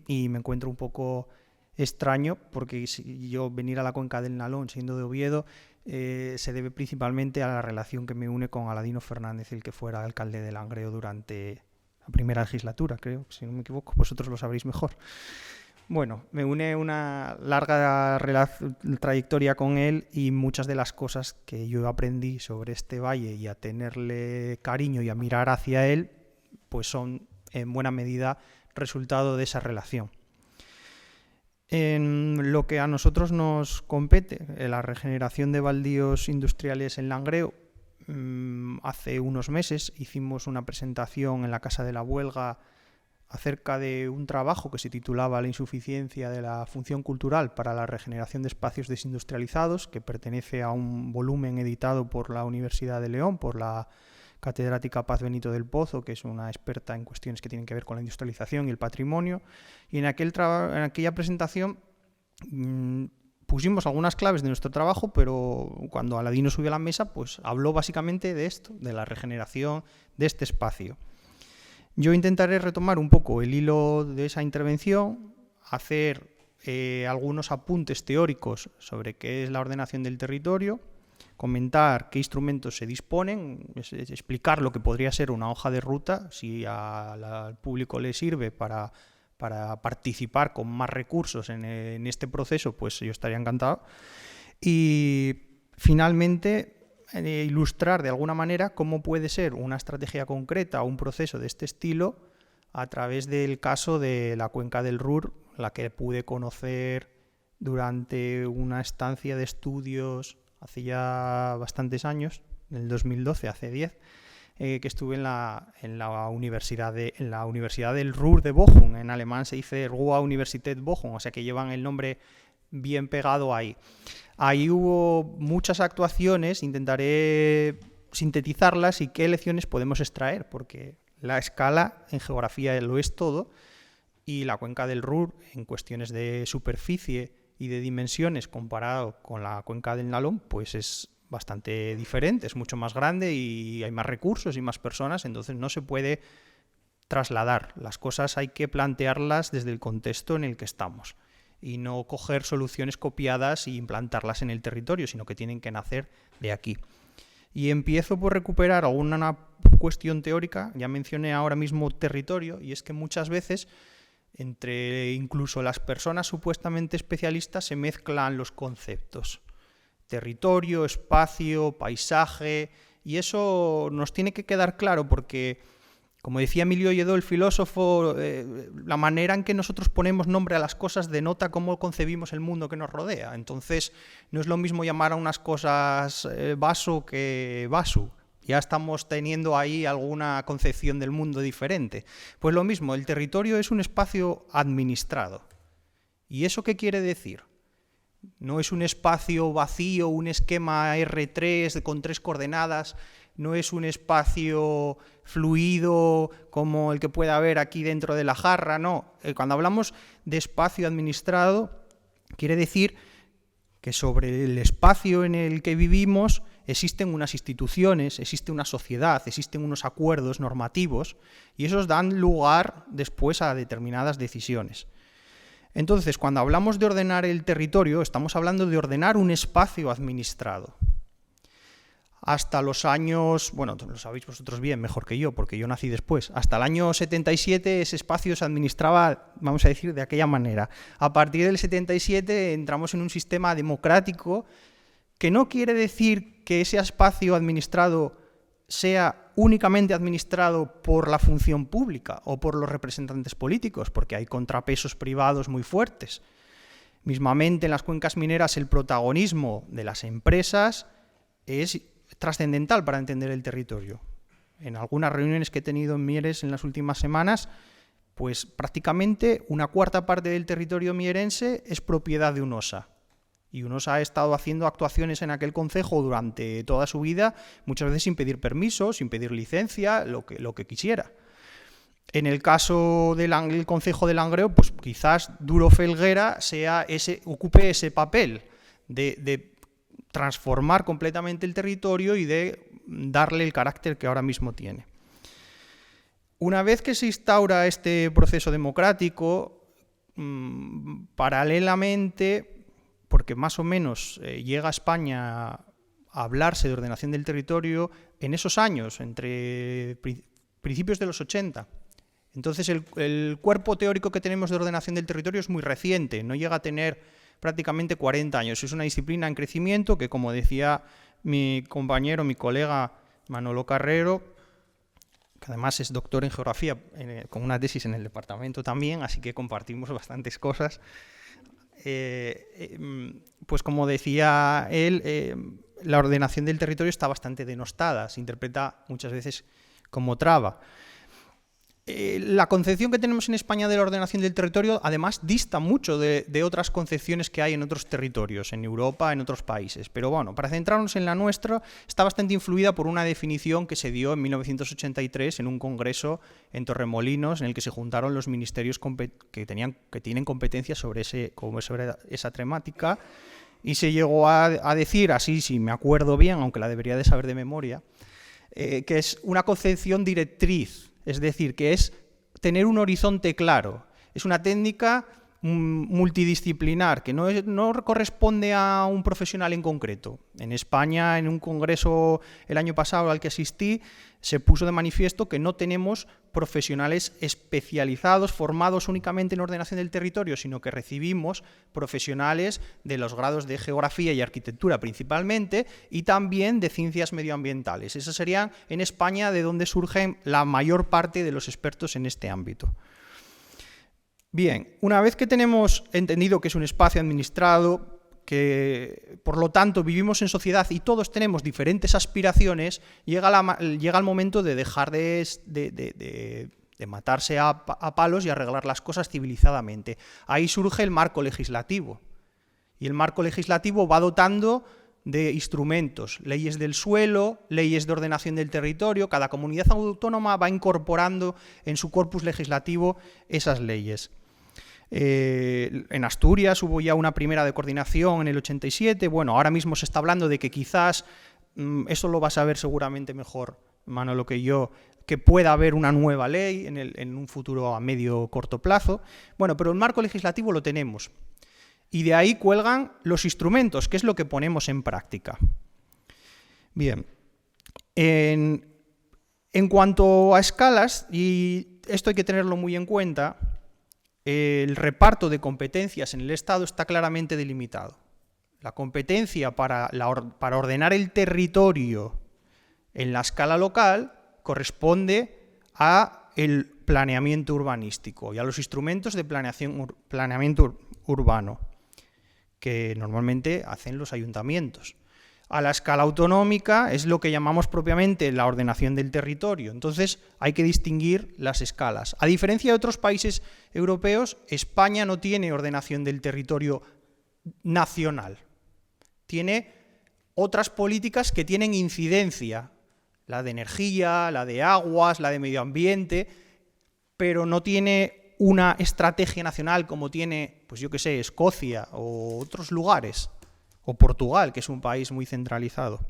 y me encuentro un poco extraño porque si yo venir a la cuenca del Nalón siendo de Oviedo se debe principalmente a la relación que me une con Aladino Fernández, el que fuera alcalde de Langreo durante la primera legislatura, creo, si no me equivoco, vosotros lo sabréis mejor. Bueno, me une una larga trayectoria con él y muchas de las cosas que yo aprendí sobre este valle y a tenerle cariño y a mirar hacia él, pues son en buena medida resultado de esa relación. En lo que a nosotros nos compete, la regeneración de baldíos industriales en Langreo, hace unos meses hicimos una presentación en la Casa de la Huelga acerca de un trabajo que se titulaba La insuficiencia de la función cultural para la regeneración de espacios desindustrializados, que pertenece a un volumen editado por la Universidad de León, por la catedrática Paz Benito del Pozo, que es una experta en cuestiones que tienen que ver con la industrialización y el patrimonio. Y en aquella presentación pusimos algunas claves de nuestro trabajo, pero cuando Aladino subió a la mesa, pues habló básicamente de esto, de la regeneración de este espacio. Yo intentaré retomar un poco el hilo de esa intervención, hacer algunos apuntes teóricos sobre qué es la ordenación del territorio, comentar qué instrumentos se disponen, explicar lo que podría ser una hoja de ruta, si al público le sirve para participar con más recursos en este proceso, pues yo estaría encantado. Y finalmente ilustrar de alguna manera cómo puede ser una estrategia concreta o un proceso de este estilo a través del caso de la cuenca del Ruhr, la que pude conocer durante una estancia de estudios hace ya bastantes años, en el 2012, hace 10, que estuve en la Universidad del Ruhr de Bochum. En alemán se dice Ruhr-Universität Bochum, o sea que llevan el nombre bien pegado ahí. Ahí hubo muchas actuaciones, intentaré sintetizarlas y qué lecciones podemos extraer, porque la escala en geografía lo es todo y la cuenca del Ruhr en cuestiones de superficie y de dimensiones comparado con la cuenca del Nalón, pues es bastante diferente, es mucho más grande y hay más recursos y más personas, entonces no se puede trasladar. Las cosas hay que plantearlas desde el contexto en el que estamos y no coger soluciones copiadas y implantarlas en el territorio, sino que tienen que nacer de aquí. Y empiezo por recuperar alguna cuestión teórica, ya mencioné ahora mismo territorio, y es que muchas veces entre incluso las personas supuestamente especialistas se mezclan los conceptos. Territorio, espacio, paisaje, y eso nos tiene que quedar claro porque, como decía Emilio Lledó, el filósofo, la manera en que nosotros ponemos nombre a las cosas denota cómo concebimos el mundo que nos rodea. Entonces, no es lo mismo llamar a unas cosas vaso que vasu. Ya estamos teniendo ahí alguna concepción del mundo diferente. Pues lo mismo, el territorio es un espacio administrado. ¿Y eso qué quiere decir? No es un espacio vacío, un esquema R3 con 3 coordenadas, no es un espacio fluido como el que puede haber aquí dentro de la jarra, no. Cuando hablamos de espacio administrado, quiere decir que sobre el espacio en el que vivimos existen unas instituciones, existe una sociedad, existen unos acuerdos normativos y esos dan lugar después a determinadas decisiones. Entonces, cuando hablamos de ordenar el territorio, estamos hablando de ordenar un espacio administrado. Hasta los años, bueno, lo sabéis vosotros bien, mejor que yo, porque yo nací después, hasta el año 77 ese espacio se administraba, vamos a decir, de aquella manera. A partir del 77 entramos en un sistema democrático que no quiere decir que ese espacio administrado sea únicamente administrado por la función pública o por los representantes políticos, porque hay contrapesos privados muy fuertes. Mismamente en las cuencas mineras el protagonismo de las empresas es trascendental para entender el territorio. En algunas reuniones que he tenido en Mieres en las últimas semanas, pues prácticamente una cuarta parte del territorio mierense es propiedad de UNOSA. Y UNOSA ha estado haciendo actuaciones en aquel concejo durante toda su vida, muchas veces sin pedir permiso, sin pedir licencia, lo que quisiera. En el caso del concejo de Langreo, pues quizás Duro Felguera ocupe ese papel de transformar completamente el territorio y de darle el carácter que ahora mismo tiene. Una vez que se instaura este proceso democrático, paralelamente, porque más o menos llega a España a hablarse de ordenación del territorio en esos años, entre principios de los 80 Entonces, el cuerpo teórico que tenemos de ordenación del territorio es muy reciente, no llega a tener prácticamente 40 años. Es una disciplina en crecimiento que, como decía mi compañero, mi colega Manolo Carrero, que además es doctor en geografía, con una tesis en el departamento también, así que compartimos bastantes cosas. Pues como decía él, la ordenación del territorio está bastante denostada, se interpreta muchas veces como traba. La concepción que tenemos en España de la ordenación del territorio, además, dista mucho de otras concepciones que hay en otros territorios, en Europa, en otros países. Pero bueno, para centrarnos en la nuestra, está bastante influida por una definición que se dio en 1983 en un congreso en Torremolinos, en el que se juntaron los ministerios que tienen competencia sobre esa temática, y se llegó a decir, así si me acuerdo bien, aunque la debería de saber de memoria, que es una concepción directriz. Es decir, que es tener un horizonte claro. Es una técnica multidisciplinar que no corresponde a un profesional en concreto. En España, en un congreso el año pasado al que asistí, se puso de manifiesto que no tenemos profesionales especializados, formados únicamente en ordenación del territorio, sino que recibimos profesionales de los grados de geografía y arquitectura principalmente, y también de ciencias medioambientales. Esas serían en España de donde surgen la mayor parte de los expertos en este ámbito. Bien, una vez que tenemos entendido que es un espacio administrado, que por lo tanto vivimos en sociedad y todos tenemos diferentes aspiraciones, llega el momento de dejar de matarse a palos y arreglar las cosas civilizadamente. Ahí surge el marco legislativo. Y el marco legislativo va dotando de instrumentos, leyes del suelo, leyes de ordenación del territorio. Cada comunidad autónoma va incorporando en su corpus legislativo esas leyes. En Asturias hubo ya una primera de coordinación en el 87. Bueno, ahora mismo se está hablando de que quizás, eso lo vas a ver seguramente mejor, Manolo, que yo, que pueda haber una nueva ley en un futuro a medio o corto plazo. Bueno, pero el marco legislativo lo tenemos. Y de ahí cuelgan los instrumentos, que es lo que ponemos en práctica. Bien, en cuanto a escalas, y esto hay que tenerlo muy en cuenta, el reparto de competencias en el Estado está claramente delimitado. La competencia para ordenar el territorio en la escala local corresponde al planeamiento urbanístico y a los instrumentos de planeamiento urbano, que normalmente hacen los ayuntamientos. A la escala autonómica es lo que llamamos propiamente la ordenación del territorio. Entonces hay que distinguir las escalas. A diferencia de otros países europeos, España no tiene ordenación del territorio nacional. Tiene otras políticas que tienen incidencia, la de energía, la de aguas, la de medio ambiente, pero no tiene una estrategia nacional como tiene, pues yo qué sé, Escocia o otros lugares. O Portugal, que es un país muy centralizado.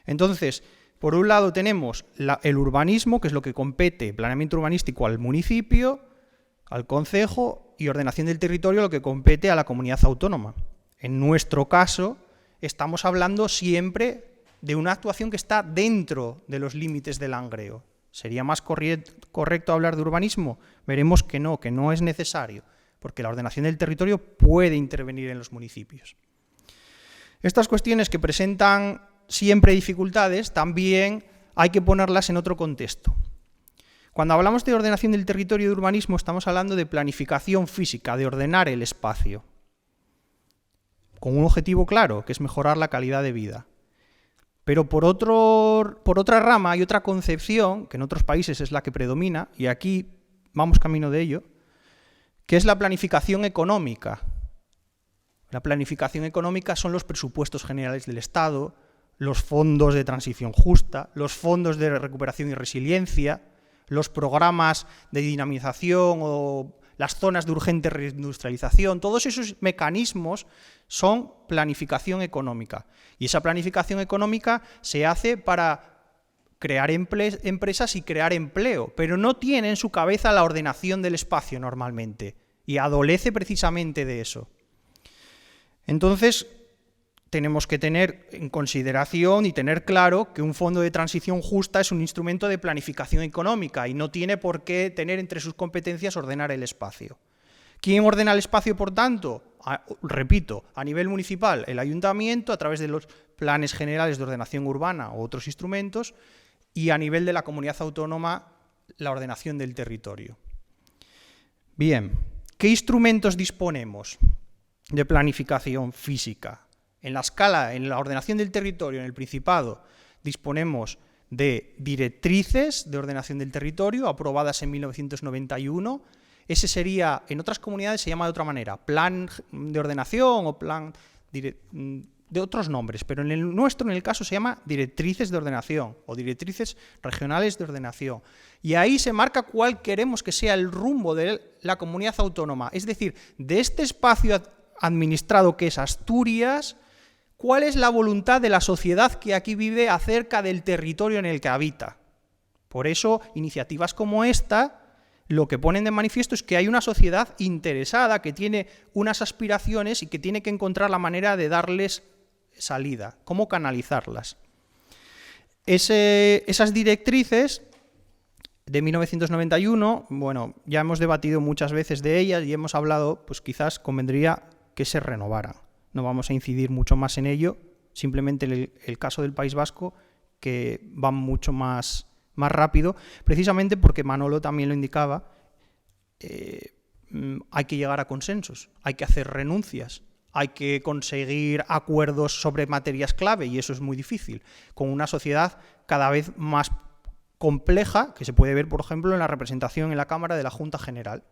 Entonces, por un lado tenemos el urbanismo, que es lo que compete, planeamiento urbanístico al municipio, al concejo, y ordenación del territorio, lo que compete a la comunidad autónoma. En nuestro caso, estamos hablando siempre de una actuación que está dentro de los límites del Langreo. ¿Sería más correcto hablar de urbanismo? Veremos que no es necesario, porque la ordenación del territorio puede intervenir en los municipios. Estas cuestiones que presentan siempre dificultades, también hay que ponerlas en otro contexto. Cuando hablamos de ordenación del territorio y de urbanismo, estamos hablando de planificación física, de ordenar el espacio, con un objetivo claro, que es mejorar la calidad de vida. Pero por otra rama hay otra concepción, que en otros países es la que predomina, y aquí vamos camino de ello, que es la planificación económica. La planificación económica son los presupuestos generales del Estado, los fondos de transición justa, los fondos de recuperación y resiliencia, los programas de dinamización o las zonas de urgente reindustrialización. Todos esos mecanismos son planificación económica. Y esa planificación económica se hace para crear empresas y crear empleo, pero no tiene en su cabeza la ordenación del espacio normalmente, y adolece precisamente de eso. Entonces, tenemos que tener en consideración y tener claro que un fondo de transición justa es un instrumento de planificación económica y no tiene por qué tener entre sus competencias ordenar el espacio. ¿Quién ordena el espacio, por tanto? Repito, a nivel municipal, el ayuntamiento, a través de los planes generales de ordenación urbana u otros instrumentos, y a nivel de la comunidad autónoma, la ordenación del territorio. Bien, ¿qué instrumentos disponemos de planificación física? En la escala, en la ordenación del territorio, en el Principado, disponemos de directrices de ordenación del territorio aprobadas en 1991. Ese sería, en otras comunidades se llama de otra manera, plan de ordenación o plan de otros nombres, pero en el nuestro, en el caso, se llama directrices de ordenación o directrices regionales de ordenación. Y ahí se marca cuál queremos que sea el rumbo de la comunidad autónoma, es decir, de este espacio administrado que es Asturias, ¿cuál es la voluntad de la sociedad que aquí vive acerca del territorio en el que habita? Por eso, iniciativas como esta lo que ponen de manifiesto es que hay una sociedad interesada, que tiene unas aspiraciones y que tiene que encontrar la manera de darles salida, cómo canalizarlas. Esas directrices de 1991, bueno, ya hemos debatido muchas veces de ellas y hemos hablado, pues quizás convendría que se renovaran. No vamos a incidir mucho más en ello, simplemente el caso del País Vasco, que va mucho más rápido, precisamente porque Manolo también lo indicaba, hay que llegar a consensos, hay que hacer renuncias, hay que conseguir acuerdos sobre materias clave, y eso es muy difícil, con una sociedad cada vez más compleja, que se puede ver, por ejemplo, en la representación en la Cámara de la Junta General,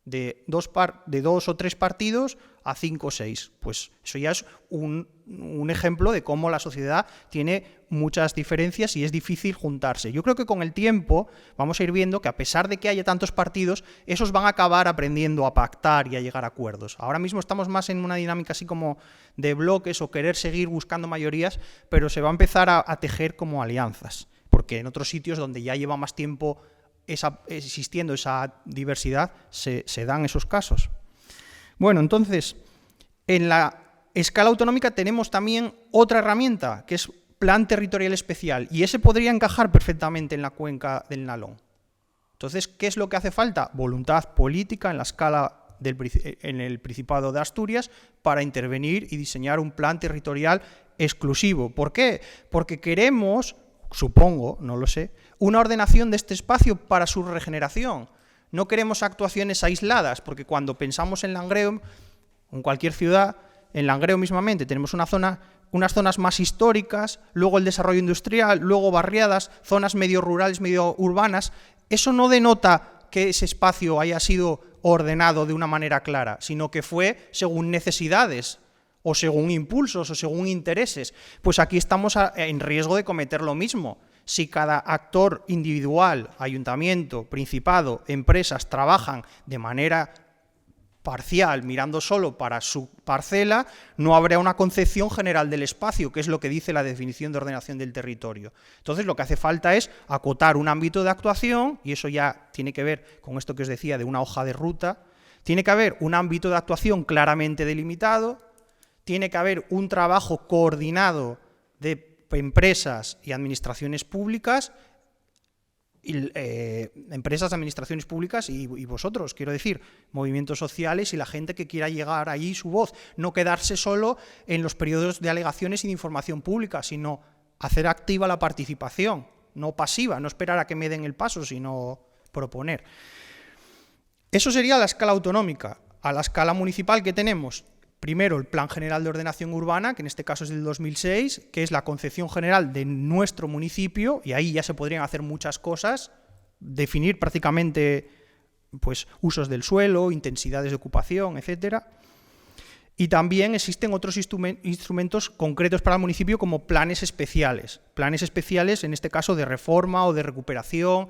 de dos o tres partidos a 5 o 6. Pues eso ya es un ejemplo de cómo la sociedad tiene muchas diferencias y es difícil juntarse. Yo creo que con el tiempo vamos a ir viendo que, a pesar de que haya tantos partidos, esos van a acabar aprendiendo a pactar y a llegar a acuerdos. Ahora mismo estamos más en una dinámica así como de bloques o querer seguir buscando mayorías, pero se va a empezar a tejer como alianzas, porque en otros sitios donde ya lleva más tiempo existiendo esa diversidad, se dan esos casos. Bueno, entonces, en la escala autonómica tenemos también otra herramienta, que es Plan Territorial Especial, y ese podría encajar perfectamente en la cuenca del Nalón. Entonces, ¿qué es lo que hace falta? Voluntad política en la escala en el Principado de Asturias para intervenir y diseñar un plan territorial exclusivo. ¿Por qué? Porque queremos, supongo, no lo sé, una ordenación de este espacio para su regeneración. No queremos actuaciones aisladas, porque cuando pensamos en Langreo, en cualquier ciudad, en Langreo mismamente tenemos unas zonas más históricas, luego el desarrollo industrial, luego barriadas, zonas medio rurales, medio urbanas. Eso no denota que ese espacio haya sido ordenado de una manera clara, sino que fue según necesidades, o según impulsos, o según intereses. Pues aquí estamos en riesgo de cometer lo mismo. Si cada actor individual, ayuntamiento, principado, empresas, trabajan de manera parcial, mirando solo para su parcela, no habrá una concepción general del espacio, que es lo que dice la definición de ordenación del territorio. Entonces, lo que hace falta es acotar un ámbito de actuación, y eso ya tiene que ver con esto que os decía de una hoja de ruta. Tiene que haber un ámbito de actuación claramente delimitado, tiene que haber un trabajo coordinado de empresas y administraciones públicas, administraciones públicas y vosotros, quiero decir, movimientos sociales y la gente que quiera llegar allí su voz. No quedarse solo en los periodos de alegaciones y de información pública, sino hacer activa la participación, no pasiva, no esperar a que me den el paso, sino proponer. Eso sería la escala autonómica. A la escala municipal, ¿qué tenemos? Primero, el Plan General de Ordenación Urbana, que en este caso es del 2006, que es la concepción general de nuestro municipio, y ahí ya se podrían hacer muchas cosas, definir prácticamente pues, usos del suelo, intensidades de ocupación, etcétera. Y también existen otros instrumentos concretos para el municipio, como planes especiales. Planes especiales, en este caso, de reforma o de recuperación.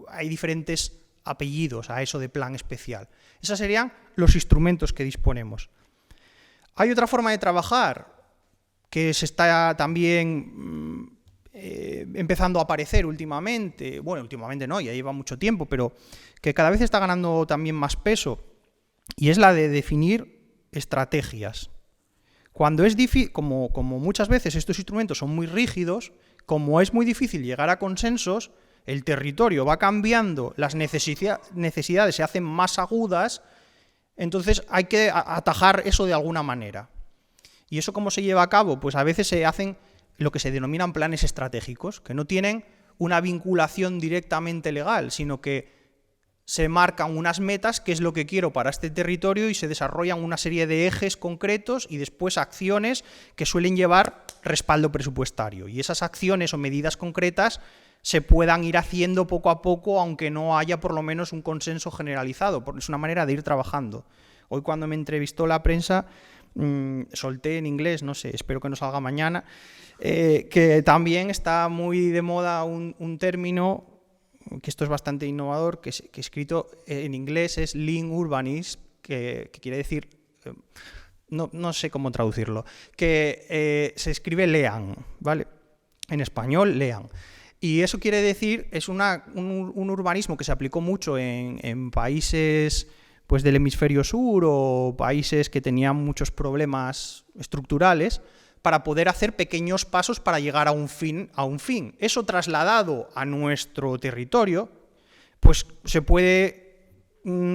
Hay diferentes apellidos a eso de plan especial. Esos serían los instrumentos que disponemos. Hay otra forma de trabajar que se está también empezando a aparecer últimamente, bueno, últimamente no, ya lleva mucho tiempo, pero que cada vez está ganando también más peso, y es la de definir estrategias. Cuando es difícil, como muchas veces estos instrumentos son muy rígidos, como es muy difícil llegar a consensos, el territorio va cambiando, las necesidades se hacen más agudas, entonces hay que atajar eso de alguna manera. ¿Y eso cómo se lleva a cabo? Pues a veces se hacen lo que se denominan planes estratégicos, que no tienen una vinculación directamente legal, sino que se marcan unas metas, qué es lo que quiero para este territorio, y se desarrollan una serie de ejes concretos y después acciones que suelen llevar respaldo presupuestario. Y esas acciones o medidas concretas se puedan ir haciendo poco a poco, aunque no haya por lo menos un consenso generalizado, porque es una manera de ir trabajando. Hoy cuando me entrevistó la prensa, solté en inglés, no sé, espero que no salga mañana, que también está muy de moda un término, que esto es bastante innovador, que escrito en inglés es Lean Urbanism, que quiere decir, no sé cómo traducirlo, que se escribe LEAN, ¿vale? En español, LEAN. Y eso quiere decir, es un urbanismo que se aplicó mucho en países pues, del hemisferio sur o países que tenían muchos problemas estructurales, para poder hacer pequeños pasos para llegar a un fin. Eso trasladado a nuestro territorio, pues se puede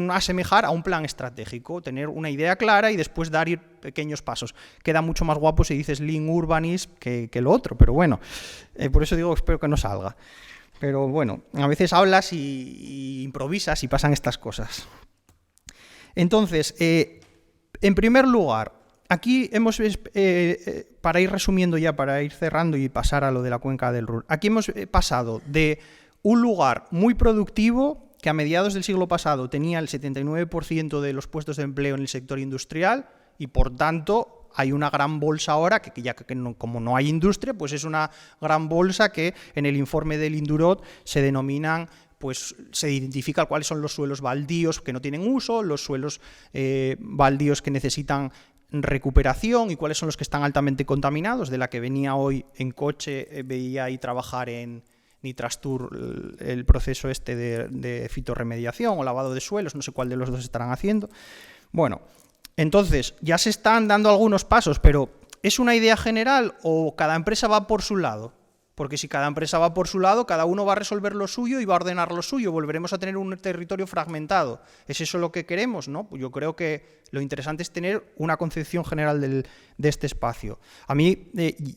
asemejar a un plan estratégico, tener una idea clara y después dar pequeños pasos. Queda mucho más guapo si dices Lean Urbanism que lo otro, pero bueno, por eso digo, espero que no salga. Pero bueno, a veces hablas y improvisas y pasan estas cosas. Entonces, en primer lugar, aquí hemos, para ir resumiendo ya, para ir cerrando y pasar a lo de la cuenca del Ruhr, aquí hemos pasado de un lugar muy productivo, que a mediados del siglo pasado tenía el 79% de los puestos de empleo en el sector industrial, y por tanto hay una gran bolsa ahora, que ya que no, como no hay industria, pues es una gran bolsa que en el informe del Indurot se denominan, pues se identifica cuáles son los suelos baldíos que no tienen uso, los suelos baldíos que necesitan recuperación y cuáles son los que están altamente contaminados. De la que venía hoy en coche, veía ahí trabajar en Nitrastur el proceso este de fitorremediación o lavado de suelos, no sé cuál de los dos estarán haciendo. Bueno, entonces ya se están dando algunos pasos, pero ¿es una idea general o cada empresa va por su lado? Porque si cada empresa va por su lado, cada uno va a resolver lo suyo y va a ordenar lo suyo, volveremos a tener un territorio fragmentado. ¿Es eso lo que queremos? ¿No? Pues yo creo que lo interesante es tener una concepción general de este espacio. A mí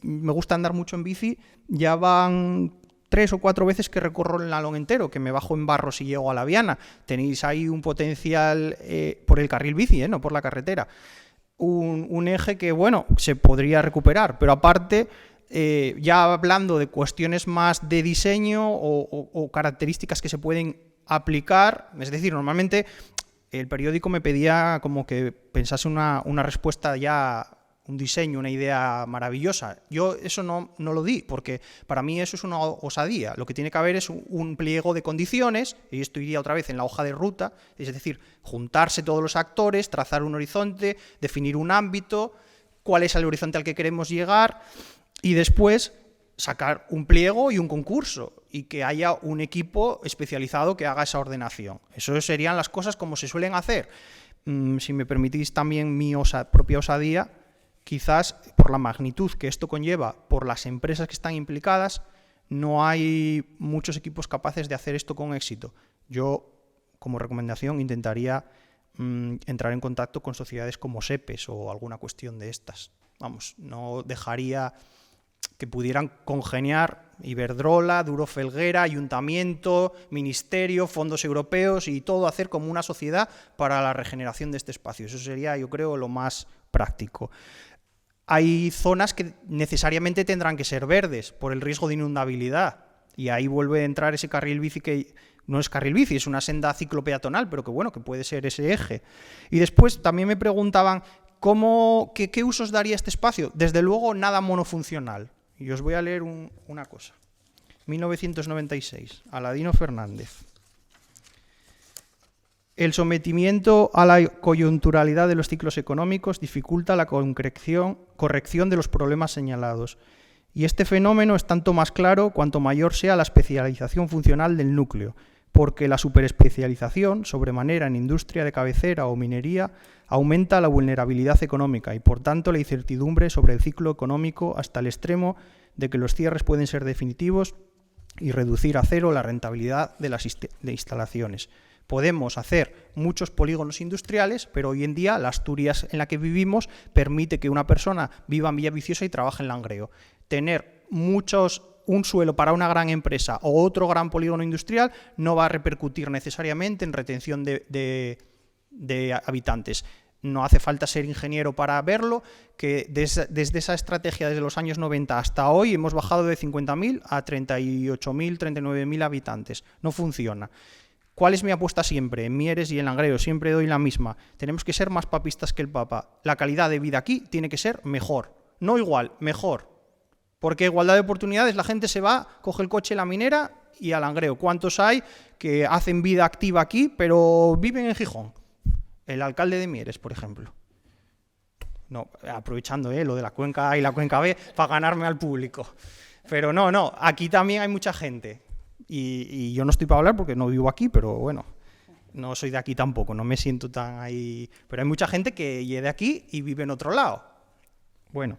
me gusta andar mucho en bici, ya van 3 o 4 veces que recorro el Nalón entero, que me bajo en Barros y llego a La Viana. Tenéis ahí un potencial por el carril bici, no por la carretera. Un eje que, bueno, se podría recuperar, pero aparte, ya hablando de cuestiones más de diseño o características que se pueden aplicar, es decir, normalmente el periódico me pedía como que pensase una respuesta ya, un diseño, una idea maravillosa. Yo eso no lo di, porque para mí eso es una osadía. Lo que tiene que haber es un pliego de condiciones, y esto iría otra vez en la hoja de ruta, es decir, juntarse todos los actores, trazar un horizonte, definir un ámbito, cuál es el horizonte al que queremos llegar, y después sacar un pliego y un concurso, y que haya un equipo especializado que haga esa ordenación. Eso serían las cosas como se suelen hacer. Si me permitís también mi propia osadía, quizás por la magnitud que esto conlleva, por las empresas que están implicadas, no hay muchos equipos capaces de hacer esto con éxito. Yo, como recomendación, intentaría entrar en contacto con sociedades como SEPES o alguna cuestión de estas. Vamos, no dejaría que pudieran congeniar Iberdrola, Duro Felguera, Ayuntamiento, Ministerio, fondos europeos y todo hacer como una sociedad para la regeneración de este espacio. Eso sería, yo creo, lo más práctico. Hay zonas que necesariamente tendrán que ser verdes por el riesgo de inundabilidad, y ahí vuelve a entrar ese carril bici que no es carril bici, es una senda ciclopeatonal, pero que bueno, que puede ser ese eje. Y después también me preguntaban ¿qué usos daría este espacio? Desde luego nada monofuncional. Y os voy a leer una cosa. 1996, Aladino Fernández. El sometimiento a la coyunturalidad de los ciclos económicos dificulta la corrección de los problemas señalados. Y este fenómeno es tanto más claro cuanto mayor sea la especialización funcional del núcleo. porque la superespecialización, sobremanera en industria de cabecera o minería, aumenta la vulnerabilidad económica y, por tanto, la incertidumbre sobre el ciclo económico hasta el extremo de que los cierres pueden ser definitivos y reducir a cero la rentabilidad de las instalaciones. Podemos hacer muchos polígonos industriales, pero hoy en día la Asturias en la que vivimos permite que una persona viva en Villaviciosa y trabaje en Langreo. Tener un suelo para una gran empresa o otro gran polígono industrial no va a repercutir necesariamente en retención de habitantes. No hace falta ser ingeniero para verlo, que desde esa estrategia, desde los años 90 hasta hoy, hemos bajado de 50.000 a 38.000, 39.000 habitantes. No funciona. ¿Cuál es mi apuesta siempre? En Mieres y en Langreo siempre doy la misma. Tenemos que ser más papistas que el Papa. La calidad de vida aquí tiene que ser mejor. No igual, mejor. Porque igualdad de oportunidades, la gente se va, coge el coche, la minera y a Langreo. ¿Cuántos hay que hacen vida activa aquí, pero viven en Gijón? El alcalde de Mieres, por ejemplo. No, aprovechando lo de la cuenca A y la cuenca B para ganarme al público. Pero no, aquí también hay mucha gente. Y yo no estoy para hablar porque no vivo aquí, pero bueno, no soy de aquí tampoco, no me siento tan ahí. Pero hay mucha gente que vive de aquí y vive en otro lado. Bueno,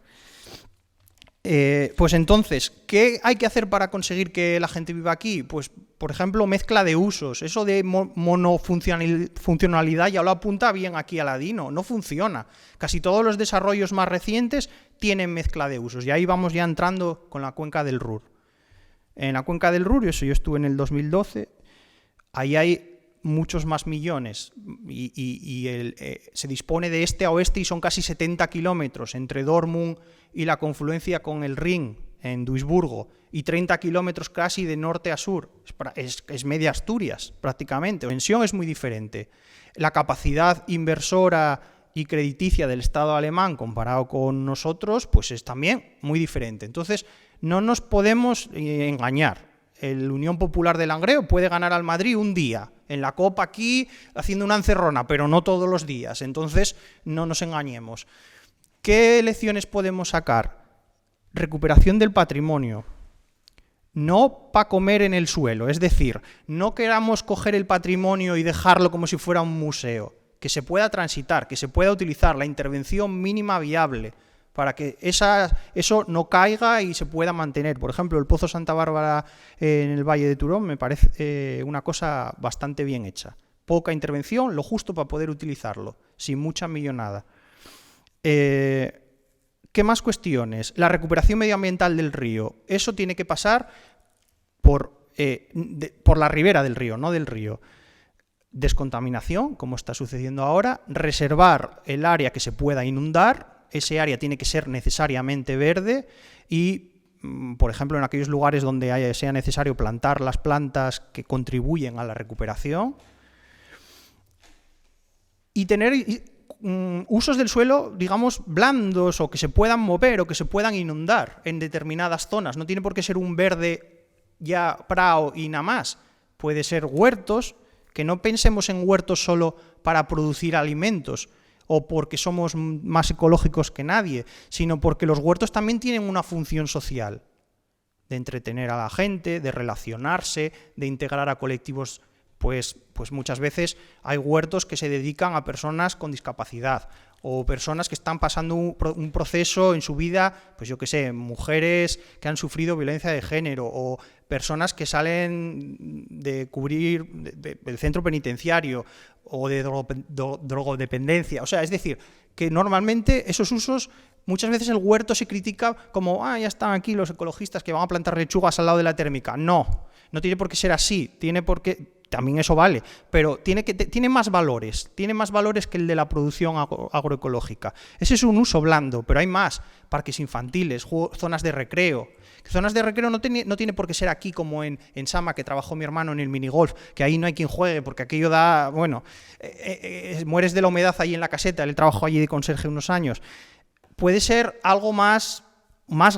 pues entonces, ¿qué hay que hacer para conseguir que la gente viva aquí? Pues, por ejemplo, mezcla de usos. Eso de monofuncionalidad ya lo apunta bien aquí Aladino, no funciona. Casi todos los desarrollos más recientes tienen mezcla de usos y ahí vamos ya entrando con la cuenca del Ruhr. En la cuenca del Ruhr, yo estuve en el 2012, ahí hay muchos más millones y se dispone de este a oeste y son casi 70 kilómetros entre Dortmund y la confluencia con el Rin en Duisburgo y 30 kilómetros casi de norte a sur. Es media Asturias prácticamente. La dimensión es muy diferente. La capacidad inversora y crediticia del Estado alemán comparado con nosotros pues es también muy diferente. Entonces, no nos podemos engañar. El Unión Popular de Langreo puede ganar al Madrid un día, en la Copa aquí haciendo una encerrona, pero no todos los días. Entonces, no nos engañemos. ¿Qué lecciones podemos sacar? Recuperación del patrimonio. No para comer en el suelo, es decir, no queramos coger el patrimonio y dejarlo como si fuera un museo. Que se pueda transitar, que se pueda utilizar la intervención mínima viable, para que eso no caiga y se pueda mantener. Por ejemplo, el Pozo Santa Bárbara en el Valle de Turón me parece una cosa bastante bien hecha. Poca intervención, lo justo para poder utilizarlo, sin mucha millonada. ¿Qué más cuestiones? La recuperación medioambiental del río. Eso tiene que pasar por la ribera del río, no del río. Descontaminación, como está sucediendo ahora, reservar el área que se pueda inundar. Ese área tiene que ser necesariamente verde y, por ejemplo, en aquellos lugares donde sea necesario plantar las plantas que contribuyen a la recuperación. Y tener usos del suelo, digamos, blandos o que se puedan mover o que se puedan inundar en determinadas zonas. No tiene por qué ser un verde ya prao y nada más. Puede ser huertos, que no pensemos en huertos solo para producir alimentos, o porque somos más ecológicos que nadie, sino porque los huertos también tienen una función social, de entretener a la gente, de relacionarse, de integrar a colectivos, pues muchas veces hay huertos que se dedican a personas con discapacidad, o personas que están pasando un proceso en su vida, pues yo qué sé, mujeres que han sufrido violencia de género, o personas que salen de cubrir del centro penitenciario, o de drogodependencia. O sea, es decir, que normalmente esos usos, muchas veces el huerto se critica como, ya están aquí los ecologistas que van a plantar lechugas al lado de la térmica. No tiene por qué ser así, también eso vale, pero tiene más valores que el de la producción agroecológica. Ese es un uso blando, pero hay más, parques infantiles, zonas de recreo. Zonas de recreo no tiene por qué ser aquí como en Sama, que trabajó mi hermano en el minigolf, que ahí no hay quien juegue, porque aquello da, mueres de la humedad ahí en la caseta, él trabajó allí de conserje unos años. Puede ser algo más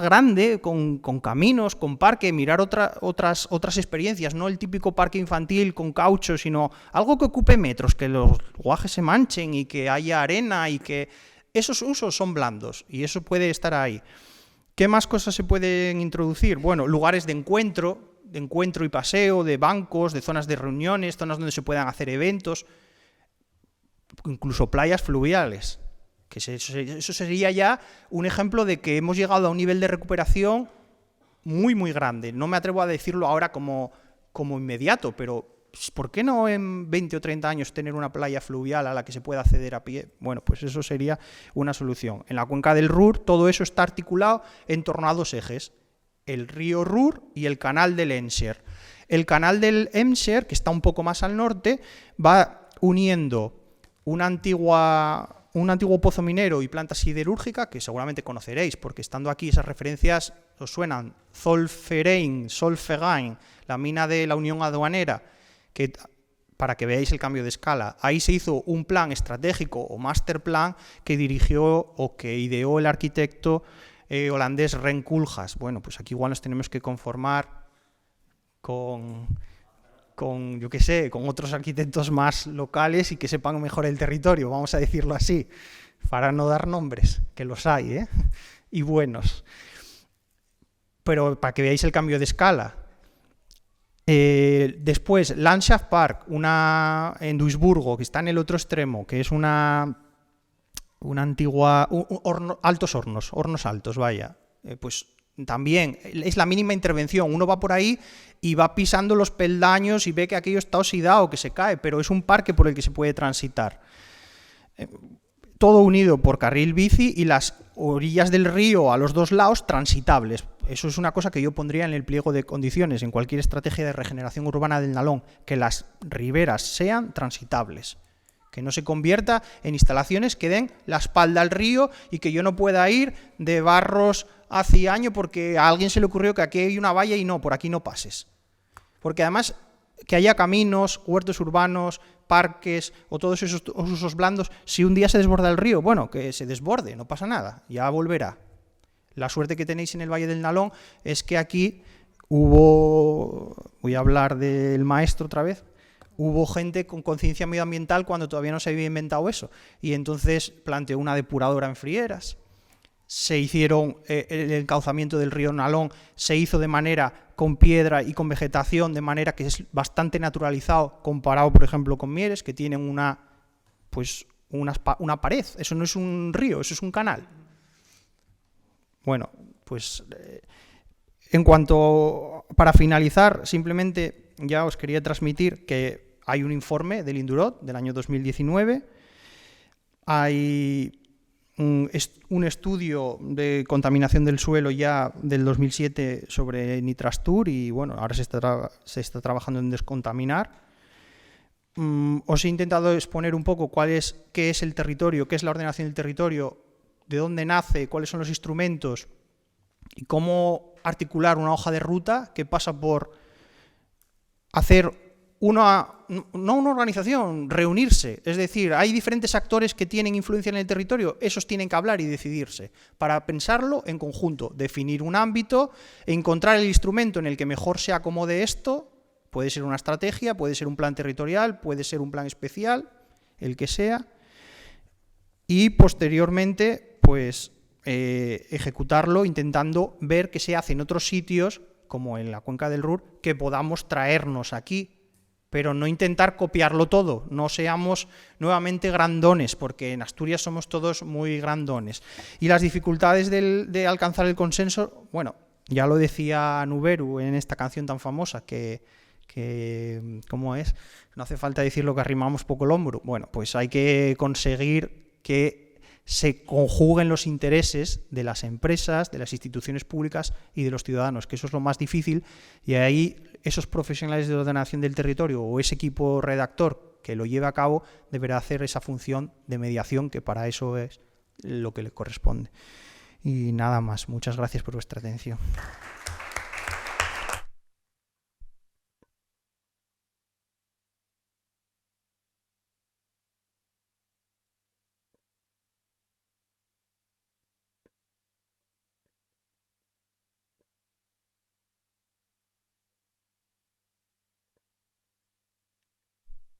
grande, con caminos, con parque, mirar otras experiencias, no el típico parque infantil con caucho, sino algo que ocupe metros, que los guajes se manchen y que haya arena y que esos usos son blandos y eso puede estar ahí. ¿Qué más cosas se pueden introducir? Bueno, lugares de encuentro. de encuentro y paseo, de bancos, de zonas de reuniones, zonas donde se puedan hacer eventos, incluso playas fluviales. Que eso sería ya un ejemplo de que hemos llegado a un nivel de recuperación muy, muy grande. No me atrevo a decirlo ahora como inmediato, pero ¿por qué no en 20 o 30 años tener una playa fluvial a la que se pueda acceder a pie? Bueno, pues eso sería una solución. En la cuenca del Ruhr todo eso está articulado en torno a dos ejes, el río Ruhr y el canal del Emscher. El canal del Emscher, que está un poco más al norte, va uniendo un antiguo pozo minero y planta siderúrgica, que seguramente conoceréis, porque estando aquí esas referencias os suenan, Zollverein, la mina de la Unión Aduanera, que, para que veáis el cambio de escala, ahí se hizo un plan estratégico o master plan que dirigió o que ideó el arquitecto holandés Ren Koolhaas. Bueno, pues aquí igual nos tenemos que conformar con yo qué sé, con otros arquitectos más locales y que sepan mejor el territorio, vamos a decirlo así, para no dar nombres, que los hay, y buenos. Pero para que veáis el cambio de escala. Después, Landschaftspark, en Duisburgo, que está en el otro extremo, que es una antigua... altos hornos altos, vaya. Pues también es la mínima intervención. Uno va por ahí y va pisando los peldaños y ve que aquello está oxidado, que se cae, pero es un parque por el que se puede transitar. Todo unido por carril bici y las orillas del río a los dos lados transitables. Eso es una cosa que yo pondría en el pliego de condiciones, en cualquier estrategia de regeneración urbana del Nalón, que las riberas sean transitables. Que no se convierta en instalaciones que den la espalda al río y que yo no pueda ir de Barros a Ciaño porque a alguien se le ocurrió que aquí hay una valla y no, por aquí no pases. Porque además que haya caminos, huertos urbanos, parques o todos esos usos blandos, si un día se desborda el río, bueno, que se desborde, no pasa nada, ya volverá. La suerte que tenéis en el Valle del Nalón es que aquí voy a hablar del maestro otra vez, hubo gente con conciencia medioambiental cuando todavía no se había inventado eso, y entonces planteó una depuradora en Frieras, se hicieron el encauzamiento del río Nalón, se hizo de manera con piedra y con vegetación, de manera que es bastante naturalizado comparado, por ejemplo, con Mieres, que tienen una pared. Eso no es un río, eso es un canal. Bueno, pues para finalizar, simplemente ya os quería transmitir que hay un informe del Indurot del año 2019, hay un estudio de contaminación del suelo ya del 2007 sobre Nitrastur y bueno, ahora se está trabajando en descontaminar. Os he intentado exponer un poco qué es el territorio, qué es la ordenación del territorio, de dónde nace, cuáles son los instrumentos y cómo articular una hoja de ruta que pasa por hacer no una organización, reunirse. Es decir, hay diferentes actores que tienen influencia en el territorio, esos tienen que hablar y decidirse para pensarlo en conjunto, definir un ámbito, encontrar el instrumento en el que mejor se acomode esto. Puede ser una estrategia, puede ser un plan territorial, puede ser un plan especial, el que sea, y posteriormente pues ejecutarlo intentando ver qué se hace en otros sitios, como en la cuenca del Ruhr, que podamos traernos aquí, pero no intentar copiarlo todo, no seamos nuevamente grandones, porque en Asturias somos todos muy grandones. Y las dificultades de alcanzar el consenso, bueno, ya lo decía Nuberu en esta canción tan famosa, que ¿cómo es? No hace falta decirlo que arrimamos poco el hombro. Bueno, pues hay que conseguir que se conjuguen los intereses de las empresas, de las instituciones públicas y de los ciudadanos, que eso es lo más difícil, y ahí esos profesionales de ordenación del territorio o ese equipo redactor que lo lleve a cabo deberá hacer esa función de mediación, que para eso es lo que le corresponde. Y nada más, muchas gracias por vuestra atención.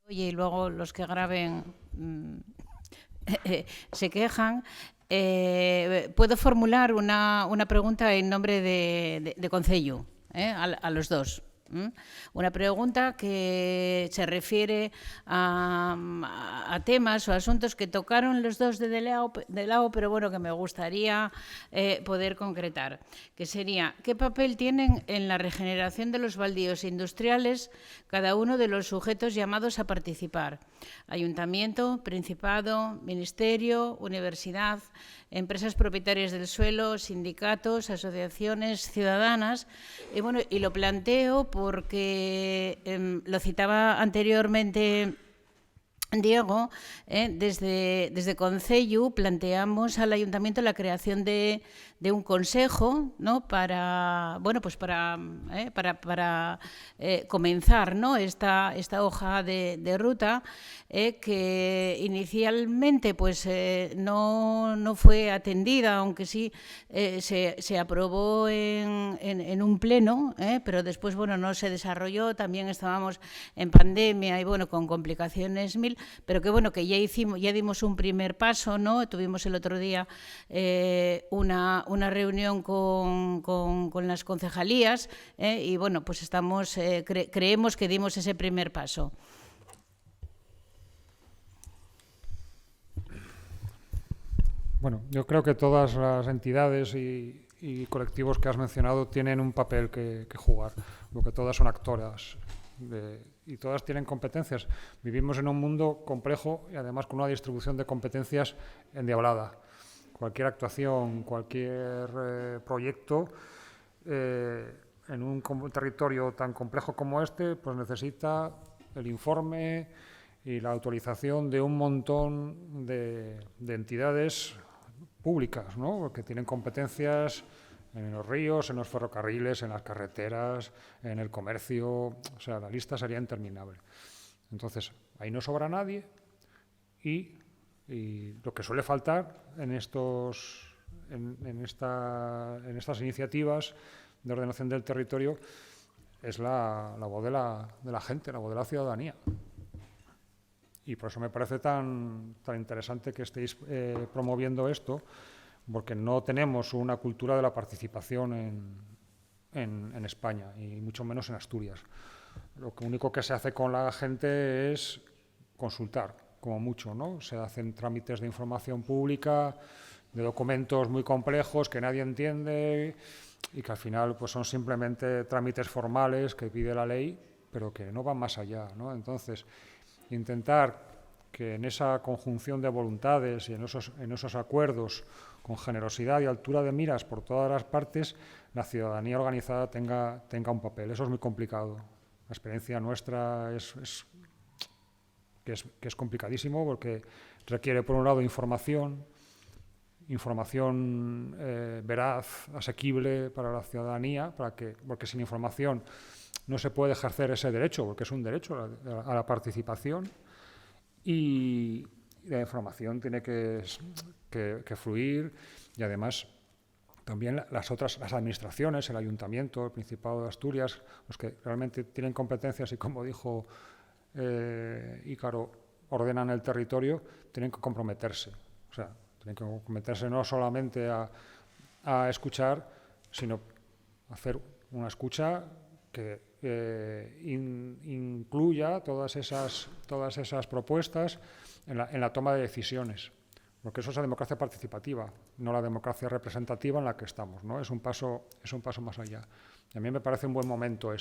Oye, y luego los que graben se quejan. ¿Puedo formular una pregunta en nombre de Concello a los dos? Una pregunta que se refiere a temas o asuntos que tocaron los dos de lado, pero bueno, que me gustaría poder concretar, que sería, ¿qué papel tienen en la regeneración de los baldíos industriales cada uno de los sujetos llamados a participar? Ayuntamiento, Principado, Ministerio, Universidad, empresas propietarias del suelo, sindicatos, asociaciones ciudadanas. Y bueno, y lo planteo porque lo citaba anteriormente Diego, desde Concello planteamos al Ayuntamiento la creación de un consejo, ¿no? para comenzar, ¿no? esta hoja de ruta que inicialmente pues, no fue atendida, aunque sí se aprobó en un pleno, pero después bueno, no se desarrolló, también estábamos en pandemia y bueno, con complicaciones mil, pero que bueno, que ya dimos un primer paso, ¿no? Tuvimos el otro día una reunión con las concejalías y bueno, pues creemos que dimos ese primer paso. Bueno, yo creo que todas las entidades y colectivos que has mencionado tienen un papel que jugar, porque todas son actoras y todas tienen competencias. Vivimos en un mundo complejo y además con una distribución de competencias endiablada. Cualquier actuación, cualquier proyecto en un territorio tan complejo como este, pues necesita el informe y la autorización de un montón de entidades públicas, ¿no? Que tienen competencias en los ríos, en los ferrocarriles, en las carreteras, en el comercio. O sea, la lista sería interminable. Entonces, ahí no sobra nadie y lo que suele faltar en estas iniciativas de ordenación del territorio es la voz de la gente, la voz de la ciudadanía. Y por eso me parece tan interesante que estéis promoviendo esto, porque no tenemos una cultura de la participación en España, y mucho menos en Asturias. Lo único que se hace con la gente es consultar, como mucho, ¿no? Se hacen trámites de información pública, de documentos muy complejos que nadie entiende y que al final pues, son simplemente trámites formales que pide la ley, pero que no van más allá, ¿no? Entonces, intentar que en esa conjunción de voluntades y en esos acuerdos con generosidad y altura de miras por todas las partes, la ciudadanía organizada tenga un papel. Eso es muy complicado. La experiencia nuestra es complicadísimo porque requiere, por un lado, información veraz, asequible para la ciudadanía, porque sin información no se puede ejercer ese derecho, porque es un derecho a la participación, y la información tiene que fluir, y además también las administraciones, el Ayuntamiento, el Principado de Asturias, los que realmente tienen competencias y, como dijo Ícaro, ordenan el territorio, tienen que comprometerse. O sea, tienen que comprometerse no solamente a escuchar, sino a hacer una escucha que incluya todas esas propuestas en la toma de decisiones, porque eso es la democracia participativa, no la democracia representativa en la que estamos, ¿no? Es un paso más allá. Y a mí me parece un buen momento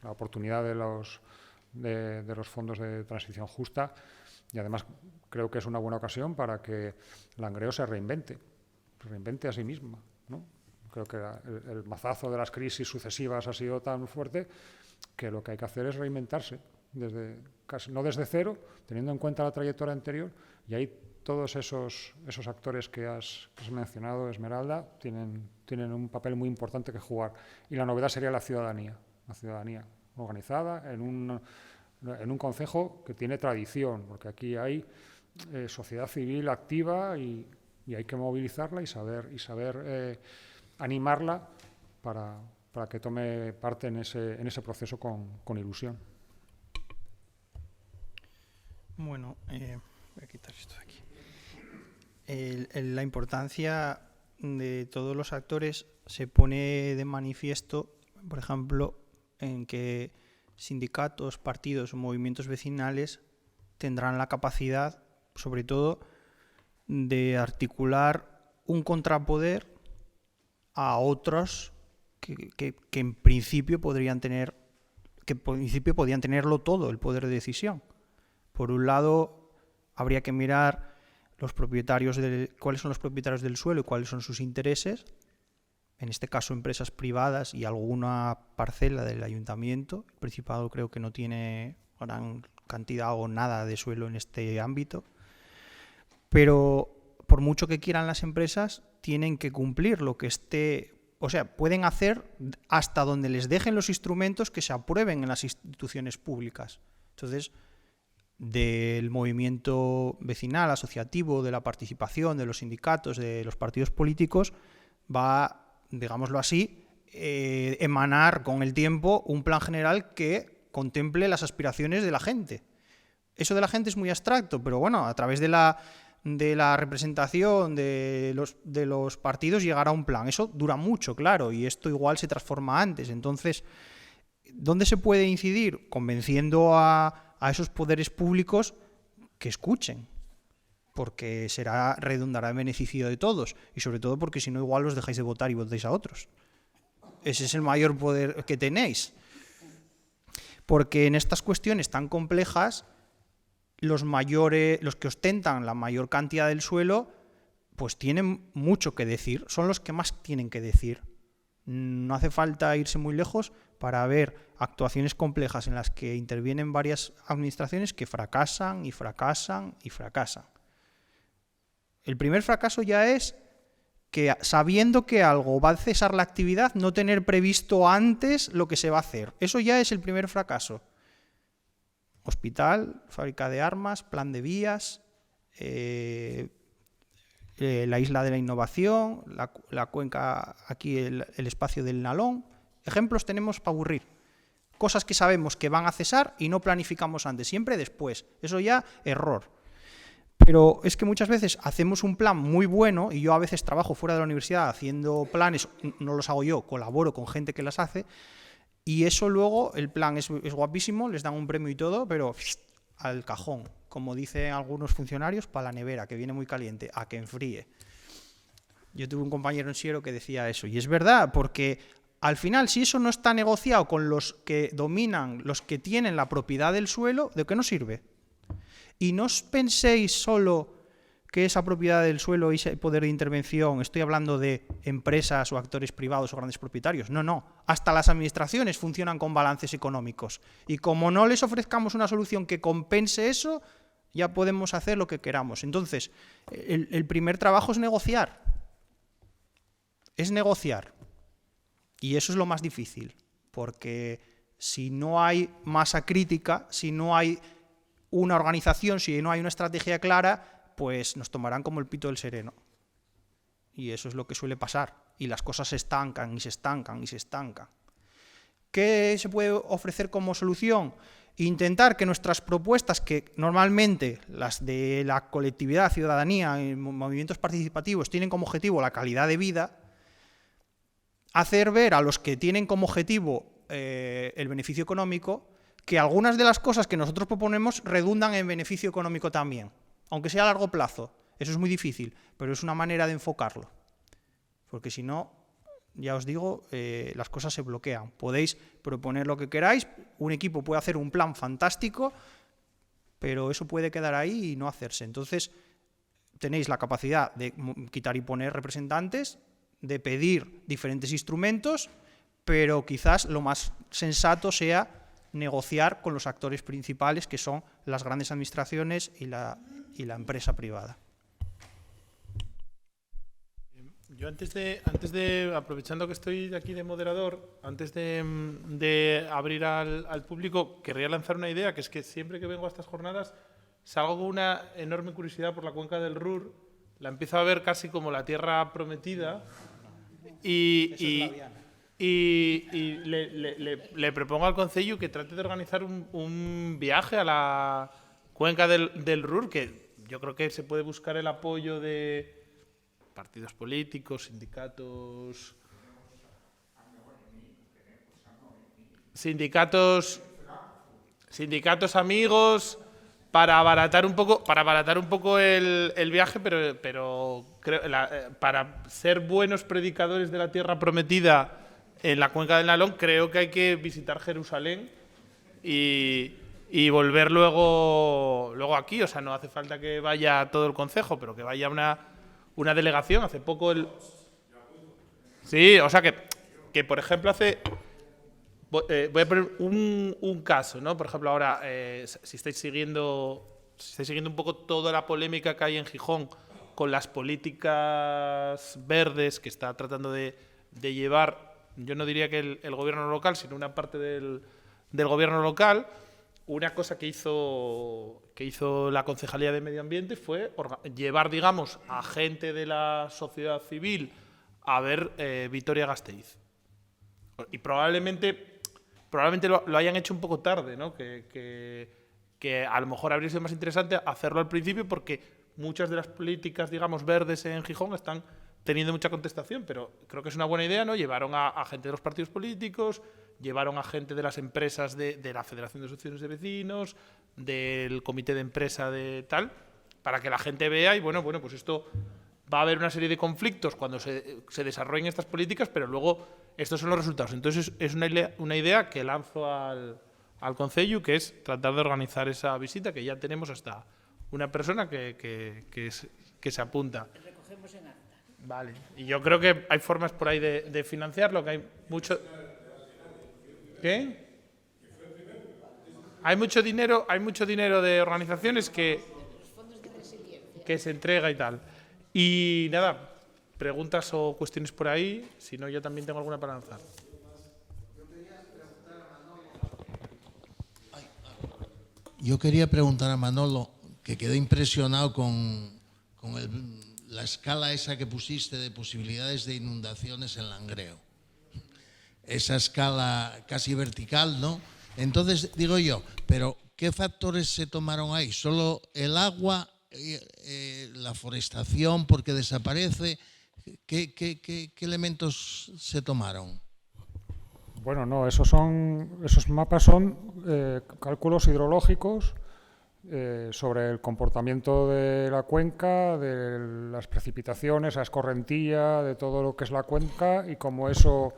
la oportunidad de los fondos de transición justa, y además creo que es una buena ocasión para que Langreo se reinvente a sí misma, ¿no? Creo que el mazazo de las crisis sucesivas ha sido tan fuerte que lo que hay que hacer es reinventarse, no desde cero, teniendo en cuenta la trayectoria anterior, y ahí todos esos actores que has mencionado, Esmeralda, tienen un papel muy importante que jugar. Y la novedad sería la ciudadanía organizada en un concejo que tiene tradición, porque aquí hay sociedad civil activa y hay que movilizarla y saber animarla para que tome parte en ese proceso con ilusión. Bueno, voy a quitar esto de aquí. La importancia de todos los actores se pone de manifiesto, por ejemplo, en que sindicatos, partidos o movimientos vecinales tendrán la capacidad, sobre todo, de articular un contrapoder a otros que en principio podrían tenerlo todo, el poder de decisión. Por un lado, habría que mirar cuáles son los propietarios del suelo y cuáles son sus intereses, en este caso empresas privadas y alguna parcela del ayuntamiento. El Principado creo que no tiene gran cantidad o nada de suelo en este ámbito, pero por mucho que quieran las empresas, tienen que cumplir lo que pueden hacer hasta donde les dejen los instrumentos que se aprueben en las instituciones públicas. Entonces, del movimiento vecinal, asociativo, de la participación, de los sindicatos, de los partidos políticos, va, digámoslo así, emanar con el tiempo un plan general que contemple las aspiraciones de la gente. Eso de la gente es muy abstracto, pero bueno, a través de la representación de los partidos llegará a un plan. Eso dura mucho, claro, y esto igual se transforma antes. Entonces, ¿dónde se puede incidir? Convenciendo a esos poderes públicos que escuchen, porque redundará en beneficio de todos, y sobre todo porque si no igual los dejáis de votar y votáis a otros. Ese es el mayor poder que tenéis. Porque en estas cuestiones tan complejas, los que ostentan la mayor cantidad del suelo, pues tienen mucho que decir, son los que más tienen que decir. No hace falta irse muy lejos para ver actuaciones complejas en las que intervienen varias administraciones que fracasan y fracasan y fracasan. El primer fracaso ya es que, sabiendo que algo va a cesar la actividad, no tener previsto antes lo que se va a hacer. Eso ya es el primer fracaso. Hospital, fábrica de armas, plan de vías, la isla de la innovación, la cuenca, aquí el espacio del Nalón. Ejemplos tenemos para aburrir. Cosas que sabemos que van a cesar y no planificamos antes, siempre después. Eso ya, error. Pero es que muchas veces hacemos un plan muy bueno, y yo a veces trabajo fuera de la universidad haciendo planes, no los hago yo, colaboro con gente que las hace, y eso luego, el plan es guapísimo, les dan un premio y todo, pero al cajón, como dicen algunos funcionarios, para la nevera, que viene muy caliente, a que enfríe. Yo tuve un compañero en Siero que decía eso, y es verdad, porque al final, si eso no está negociado con los que dominan, los que tienen la propiedad del suelo, ¿de qué nos sirve? Y no os penséis solo que esa propiedad del suelo y ese poder de intervención, estoy hablando de empresas o actores privados o grandes propietarios, no, hasta las administraciones funcionan con balances económicos, y como no les ofrezcamos una solución que compense eso, ya podemos hacer lo que queramos. Entonces, el primer trabajo es negociar, y eso es lo más difícil, porque si no hay masa crítica, si no hay una organización, si no hay una estrategia clara, pues nos tomarán como el pito del sereno. Y eso es lo que suele pasar. Y las cosas se estancan y se estancan y se estancan. ¿Qué se puede ofrecer como solución? Intentar que nuestras propuestas, que normalmente las de la colectividad, ciudadanía, movimientos participativos, tienen como objetivo la calidad de vida, hacer ver a los que tienen como objetivo el beneficio económico, que algunas de las cosas que nosotros proponemos redundan en beneficio económico también, aunque sea a largo plazo. Eso es muy difícil, pero es una manera de enfocarlo. Porque si no, ya os digo, las cosas se bloquean. Podéis proponer lo que queráis, un equipo puede hacer un plan fantástico, pero eso puede quedar ahí y no hacerse. Entonces, tenéis la capacidad de quitar y poner representantes, de pedir diferentes instrumentos, pero quizás lo más sensato sea negociar con los actores principales, que son las grandes administraciones y la empresa privada. Yo antes de aprovechando que estoy aquí de moderador, antes de abrir al público, querría lanzar una idea, que es que siempre que vengo a estas jornadas salgo con una enorme curiosidad por la cuenca del Ruhr, la empiezo a ver casi como la tierra prometida, y le propongo al Concello que trate de organizar un viaje a la cuenca del Ruhr, que yo creo que se puede buscar el apoyo de partidos políticos, sindicatos. sindicatos amigos, para abaratar un poco el viaje, pero creo, para ser buenos predicadores de la tierra prometida en la cuenca del Nalón, creo que hay que visitar Jerusalén y volver luego aquí. O sea, no hace falta que vaya todo el concejo, pero que vaya una delegación. Hace poco Sí, o sea que por ejemplo voy a poner un caso, ¿no? Por ejemplo, ahora, si estáis siguiendo un poco toda la polémica que hay en Gijón con las políticas verdes que está tratando de llevar, yo no diría que el gobierno local, sino una parte del gobierno local, una cosa que hizo la Concejalía de Medio Ambiente fue llevar, digamos, a gente de la sociedad civil a ver Vitoria-Gasteiz. Y probablemente lo hayan hecho un poco tarde, ¿no? Que a lo mejor habría sido más interesante hacerlo al principio, porque muchas de las políticas, digamos, verdes en Gijón están teniendo mucha contestación, pero creo que es una buena idea, ¿no? Llevaron a gente de los partidos políticos, llevaron a gente de las empresas de la Federación de Asociaciones de Vecinos, del comité de empresa de tal, para que la gente vea y bueno, pues esto va a haber una serie de conflictos cuando se desarrollen estas políticas, pero luego estos son los resultados. Entonces es una idea que lanzo al Concello, que es tratar de organizar esa visita, que ya tenemos hasta una persona que se apunta. Recogemos en acta. Vale, y yo creo que hay formas por ahí de financiarlo, que hay mucho... ¿Qué? Hay mucho dinero de organizaciones que se entrega y tal. Y nada, preguntas o cuestiones por ahí, si no yo también tengo alguna para lanzar. Yo quería preguntar a Manolo, que quedó impresionado con la escala esa que pusiste de posibilidades de inundaciones en Langreo. Esa escala casi vertical, ¿no? Entonces, digo yo, pero ¿qué factores se tomaron ahí? ¿Solo el agua, la forestación porque desaparece? ¿Qué elementos se tomaron? Bueno, no, esos mapas son cálculos hidrológicos sobre el comportamiento de la cuenca, de las precipitaciones, la escorrentía, de todo lo que es la cuenca y cómo eso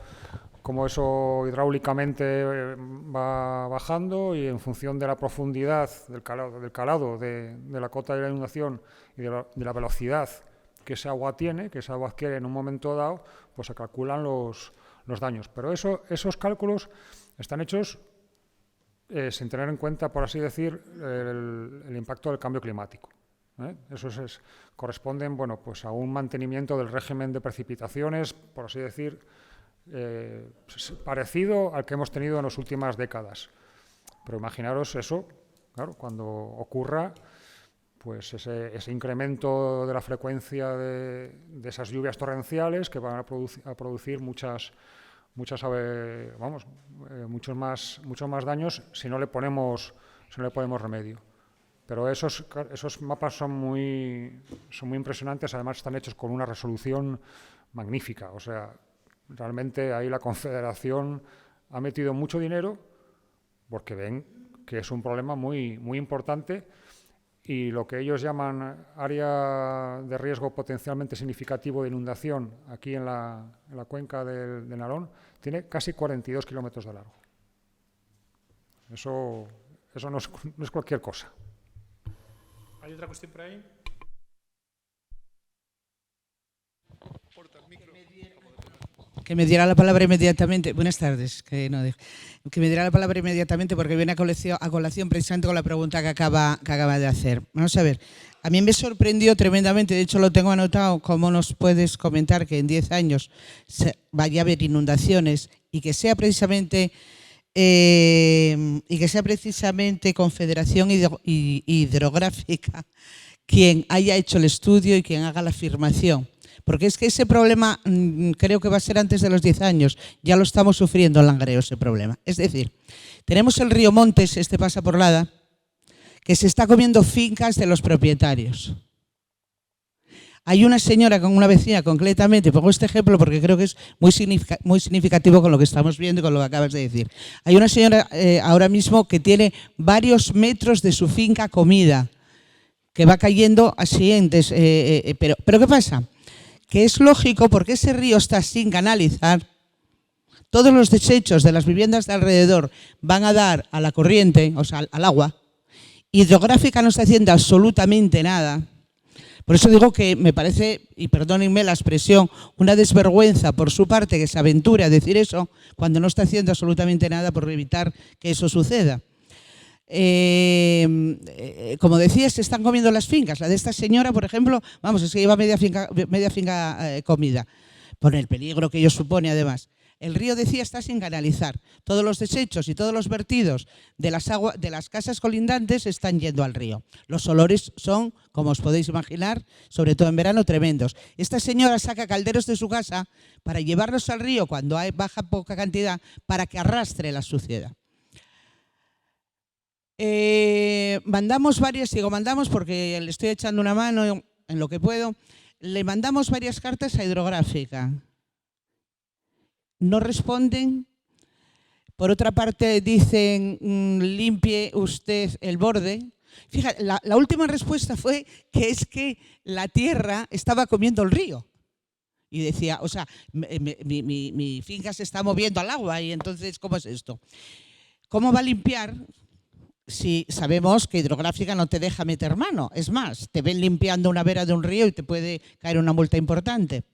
hidráulicamente va bajando, y en función de la profundidad del calado de la cota de la inundación y de la velocidad que esa agua tiene, que esa agua adquiere en un momento dado, pues se calculan los daños. Pero esos cálculos están hechos sin tener en cuenta, por así decir, el impacto del cambio climático. Esos corresponden, bueno, pues a un mantenimiento del régimen de precipitaciones, por así decir, parecido al que hemos tenido en las últimas décadas. Pero imaginaros eso, claro, cuando ocurra pues ese incremento de la frecuencia de esas lluvias torrenciales que van a producir muchos más daños si no le ponemos remedio. Pero esos mapas son muy impresionantes, además están hechos con una resolución magnífica. O sea, realmente ahí la Confederación ha metido mucho dinero porque ven que es un problema muy, muy importante, y lo que ellos llaman área de riesgo potencialmente significativo de inundación aquí en la cuenca del Nalón tiene casi 42 kilómetros de largo. Eso no es cualquier cosa. ¿Hay otra cuestión por ahí? Que me diera la palabra inmediatamente. Buenas tardes. Que me diera la palabra inmediatamente porque viene a colación precisamente con la pregunta que acaba de hacer. Vamos a ver. A mí me sorprendió tremendamente, de hecho lo tengo anotado, cómo nos puedes comentar que en 10 años vaya a haber inundaciones y que sea precisamente Confederación Hidrográfica quien haya hecho el estudio y quien haga la afirmación. Porque es que ese problema creo que va a ser antes de los 10 años. Ya lo estamos sufriendo en Langreo, ese problema. Es decir, tenemos el río Montes, pasa por Lada, que se está comiendo fincas de los propietarios. Hay una señora con una vecina, concretamente, pongo este ejemplo porque creo que es muy significativo con lo que estamos viendo y con lo que acabas de decir. Hay una señora ahora mismo que tiene varios metros de su finca comida, que va cayendo así, pero ¿qué pasa? Que es lógico porque ese río está sin canalizar, todos los desechos de las viviendas de alrededor van a dar a la corriente, o sea, al agua. Hidrográfica no está haciendo absolutamente nada. Por eso digo que me parece, y perdónenme la expresión, una desvergüenza por su parte que se aventure a decir eso cuando no está haciendo absolutamente nada por evitar que eso suceda. Como decía, se están comiendo las fincas. La de esta señora, por ejemplo, vamos, es que lleva media finca comida, por el peligro que ello supone además. El río, decía, está sin canalizar. Todos los desechos y todos los vertidos de las casas colindantes están yendo al río. Los olores son, como os podéis imaginar, sobre todo en verano, tremendos. Esta señora saca calderos de su casa para llevarlos al río cuando baja poca cantidad para que arrastre la suciedad. Mandamos porque le estoy echando una mano en lo que puedo. Le mandamos varias cartas a Hidrográfica. No responden. Por otra parte dicen, limpie usted el borde. Fíjate, la última respuesta fue que es que la tierra estaba comiendo el río. Y decía, o sea, mi finca se está moviendo al agua y entonces, ¿cómo es esto? ¿Cómo va a limpiar si sabemos que Hidrográfica no te deja meter mano? Es más, te ven limpiando una vera de un río y te puede caer una multa importante.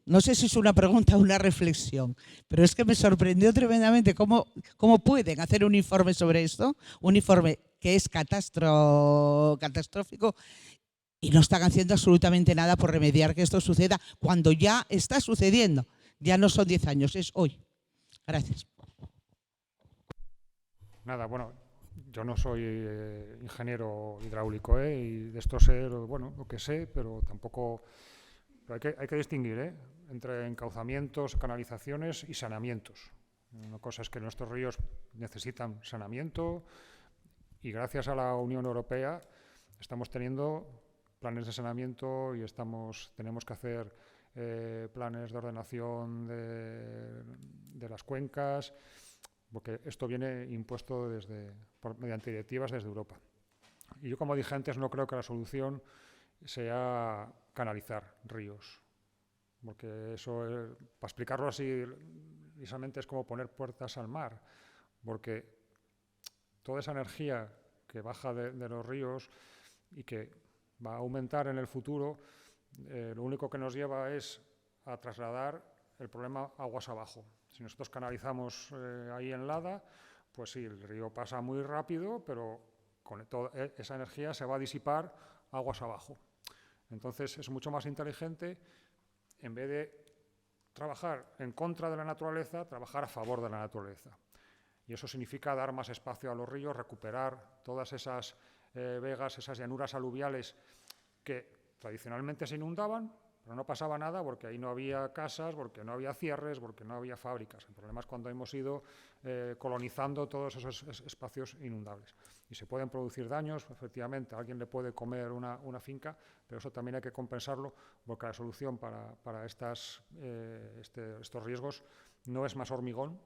No sé si es una pregunta o una reflexión, pero es que me sorprendió tremendamente cómo pueden hacer un informe sobre esto, un informe que es catastrófico, y no están haciendo absolutamente nada por remediar que esto suceda cuando ya está sucediendo. Ya no son 10 años, es hoy. Gracias. Nada, bueno, yo no soy ingeniero hidráulico, y de esto sé, bueno, lo que sé, pero tampoco... Pero hay que distinguir entre encauzamientos, canalizaciones y saneamientos. Una cosa es que nuestros ríos necesitan saneamiento y gracias a la Unión Europea estamos teniendo planes de saneamiento y tenemos que hacer planes de ordenación de las cuencas, porque esto viene impuesto mediante directivas desde Europa. Y yo, como dije antes, no creo que la solución sea canalizar ríos, porque eso, para explicarlo así precisamente, es como poner puertas al mar, porque toda esa energía que baja de los ríos y que va a aumentar en el futuro, lo único que nos lleva es a trasladar el problema aguas abajo. Si nosotros canalizamos ahí en Lada, pues sí, el río pasa muy rápido, pero con toda esa energía se va a disipar aguas abajo. Entonces es mucho más inteligente, en vez de trabajar en contra de la naturaleza, trabajar a favor de la naturaleza. Y eso significa dar más espacio a los ríos, recuperar todas esas vegas, esas llanuras aluviales que tradicionalmente se inundaban, pero no pasaba nada porque ahí no había casas, porque no había cierres, porque no había fábricas. El problema es cuando hemos ido colonizando todos esos espacios inundables. Y se pueden producir daños, efectivamente, a alguien le puede comer una finca, pero eso también hay que compensarlo, porque la solución para estos riesgos no es más hormigón,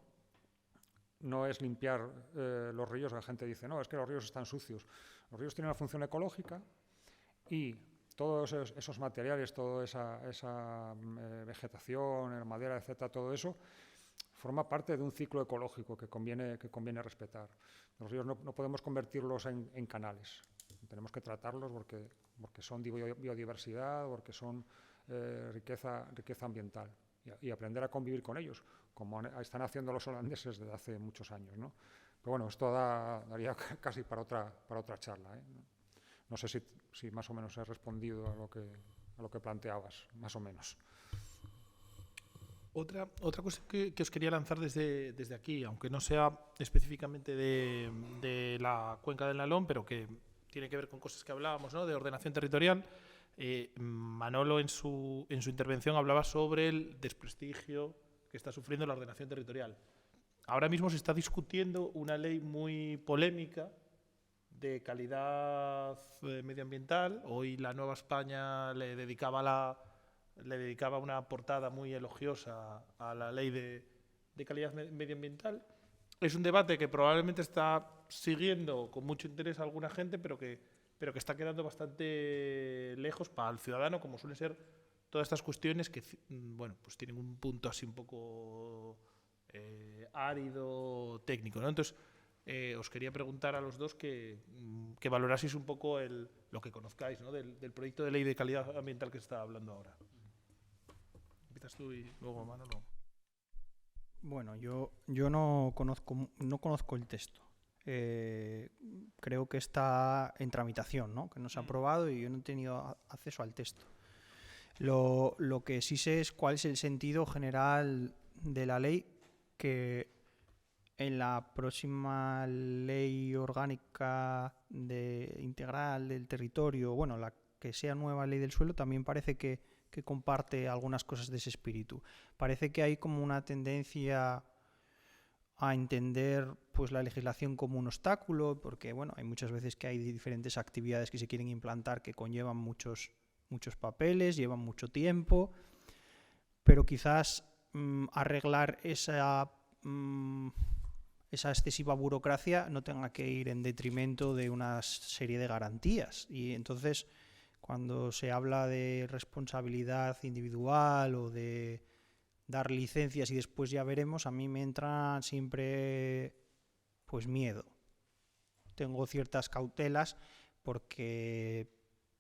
no es limpiar los ríos. La gente dice, no, es que los ríos están sucios. Los ríos tienen una función ecológica y todos esos materiales, toda esa vegetación, madera, etcétera, todo eso forma parte de un ciclo ecológico que conviene respetar. Los ríos no podemos convertirlos en canales. Tenemos que tratarlos porque son biodiversidad, porque son riqueza ambiental y aprender a convivir con ellos, como están haciendo los holandeses desde hace muchos años, ¿no? Pero bueno, esto daría casi para otra charla, ¿eh? No sé si más o menos he respondido a lo que planteabas, más o menos. Otra cosa que os quería lanzar desde aquí, aunque no sea específicamente de la cuenca del Nalón, pero que tiene que ver con cosas que hablábamos, ¿no?, de ordenación territorial. Manolo en su intervención hablaba sobre el desprestigio que está sufriendo la ordenación territorial. Ahora mismo se está discutiendo una ley muy polémica de calidad medioambiental. Hoy La Nueva España le dedicaba una portada muy elogiosa a la ley de calidad medioambiental. Es un debate que probablemente está siguiendo con mucho interés a alguna gente, pero que está quedando bastante lejos para el ciudadano, como suelen ser todas estas cuestiones que, bueno, pues tienen un punto así un poco árido, técnico, ¿no? Entonces, os quería preguntar a los dos que valoraseis un poco lo que conozcáis, ¿no? del proyecto de ley de calidad ambiental que se está hablando ahora. Empiezas tú y luego Manolo. Bueno, yo no conozco el texto. Creo que está en tramitación, ¿no? Que no se ha aprobado y yo no he tenido acceso al texto. Lo que sí sé es cuál es el sentido general de la ley, que en la próxima ley orgánica integral del territorio, bueno, la que sea nueva ley del suelo, también parece que comparte algunas cosas de ese espíritu. Parece que hay como una tendencia a entender pues la legislación como un obstáculo, porque bueno, hay muchas veces que hay diferentes actividades que se quieren implantar que conllevan muchos papeles, llevan mucho tiempo, pero quizás arreglar esa excesiva burocracia no tenga que ir en detrimento de una serie de garantías. Y entonces, cuando se habla de responsabilidad individual o de dar licencias y después ya veremos, a mí me entra siempre pues miedo. Tengo ciertas cautelas porque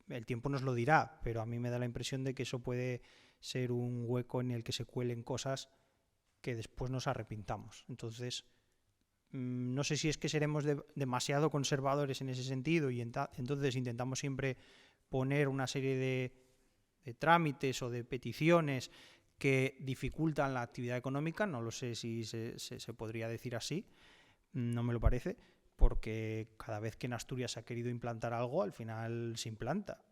el tiempo nos lo dirá, pero a mí me da la impresión de que eso puede ser un hueco en el que se cuelen cosas que después nos arrepintamos. Entonces, no sé si es que seremos demasiado conservadores en ese sentido y entonces intentamos siempre poner una serie de trámites o de peticiones que dificultan la actividad económica. No lo sé si se podría decir así, no me lo parece, porque cada vez que en Asturias se ha querido implantar algo, al final se implanta.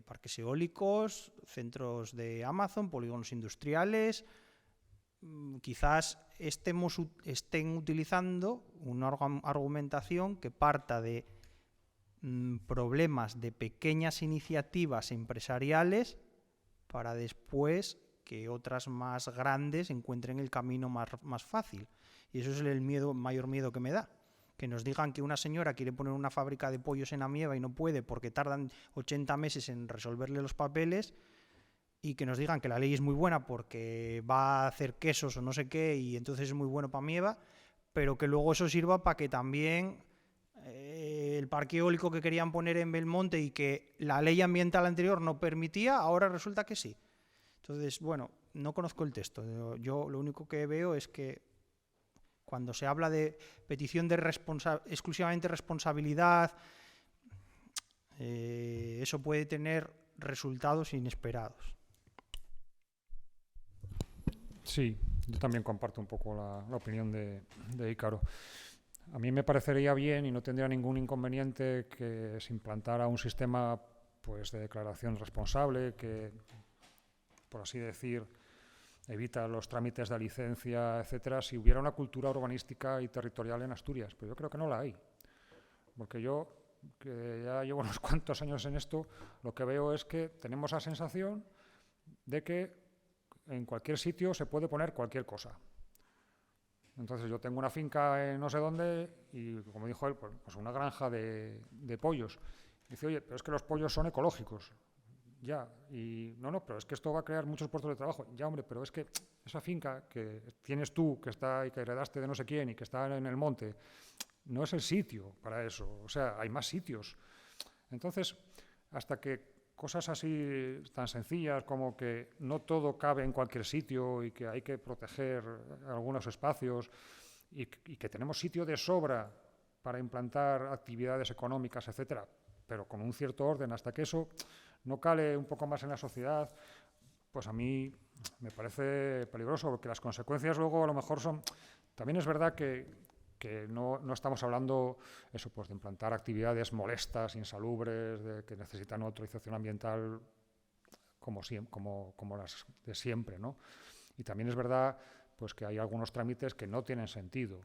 Parques eólicos, centros de Amazon, polígonos industriales. Quizás estén utilizando una argumentación que parta de problemas de pequeñas iniciativas empresariales para después que otras más grandes encuentren el camino más fácil. Y eso es el mayor miedo que me da. Que nos digan que una señora quiere poner una fábrica de pollos en Amieva y no puede porque tardan 80 meses en resolverle los papeles, y que nos digan que la ley es muy buena porque va a hacer quesos o no sé qué y entonces es muy bueno para Amieva, pero que luego eso sirva para que también el parque eólico que querían poner en Belmonte y que la ley ambiental anterior no permitía, ahora resulta que sí. Entonces, bueno, no conozco el texto. Yo lo único que veo es que cuando se habla de petición de exclusivamente responsabilidad, eso puede tener resultados inesperados. Sí, yo también comparto un poco la opinión de Ícaro. A mí me parecería bien y no tendría ningún inconveniente que se implantara un sistema pues, de declaración responsable que, por así decir, evita los trámites de licencia, etcétera, si hubiera una cultura urbanística y territorial en Asturias. Pero yo creo que no la hay. Porque yo, que ya llevo unos cuantos años en esto, lo que veo es que tenemos la sensación de que en cualquier sitio se puede poner cualquier cosa. Entonces yo tengo una finca en no sé dónde y, como dijo él, pues una granja de pollos. Dice, oye, pero es que los pollos son ecológicos. Ya, y no, pero es que esto va a crear muchos puestos de trabajo. Ya, hombre, pero es que esa finca que tienes tú, que está y que heredaste de no sé quién y que está en el monte, no es el sitio para eso. O sea, hay más sitios. Entonces, hasta que cosas así tan sencillas como que no todo cabe en cualquier sitio y que hay que proteger algunos espacios y que tenemos sitio de sobra para implantar actividades económicas, etcétera, pero con un cierto orden, hasta que eso no cale un poco más en la sociedad, pues a mí me parece peligroso, porque las consecuencias luego a lo mejor son... También es verdad que no estamos hablando eso, pues, de implantar actividades molestas, insalubres, que necesitan autorización ambiental como las de siempre, ¿no? Y también es verdad pues, que hay algunos trámites que no tienen sentido,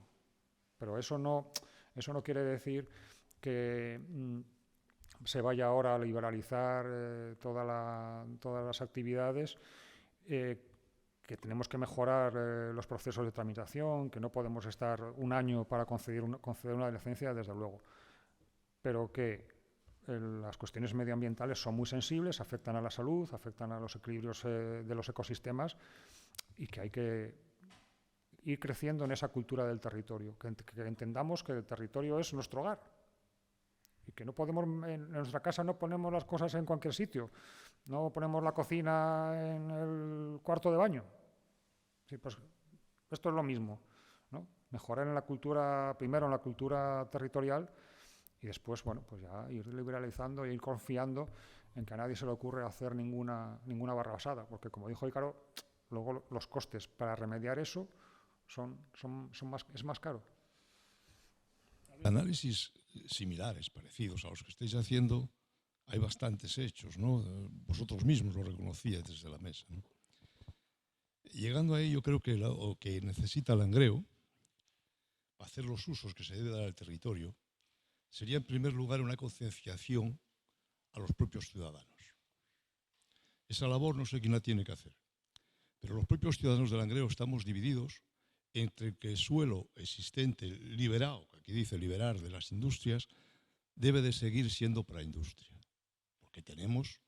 pero eso no quiere decir que se vaya ahora a liberalizar todas las actividades, que tenemos que mejorar los procesos de tramitación, que no podemos estar un año para conceder una licencia, desde luego, pero que las cuestiones medioambientales son muy sensibles, afectan a la salud, afectan a los equilibrios de los ecosistemas, y que hay que ir creciendo en esa cultura del territorio, que entendamos que el territorio es nuestro hogar y que no podemos, en nuestra casa no ponemos las cosas en cualquier sitio, no ponemos la cocina en el cuarto de baño. Sí, pues esto es lo mismo, ¿no? Mejorar en la cultura, primero en la cultura territorial, y después, bueno, pues ya ir liberalizando e ir confiando en que a nadie se le ocurre hacer ninguna barrabasada, porque como dijo Ícaro, luego los costes para remediar eso es más caro. Análisis similares, parecidos a los que estáis haciendo, hay bastantes hechos, ¿no? Vosotros mismos lo reconocíais desde la mesa, ¿no? Llegando ahí, yo creo que lo que necesita Langreo, para hacer los usos que se debe dar al territorio, sería en primer lugar una concienciación a los propios ciudadanos. Esa labor no sé quién la tiene que hacer, pero los propios ciudadanos de Langreo estamos divididos entre que el suelo existente liberado, que aquí dice liberar de las industrias, debe de seguir siendo para industria, porque tenemos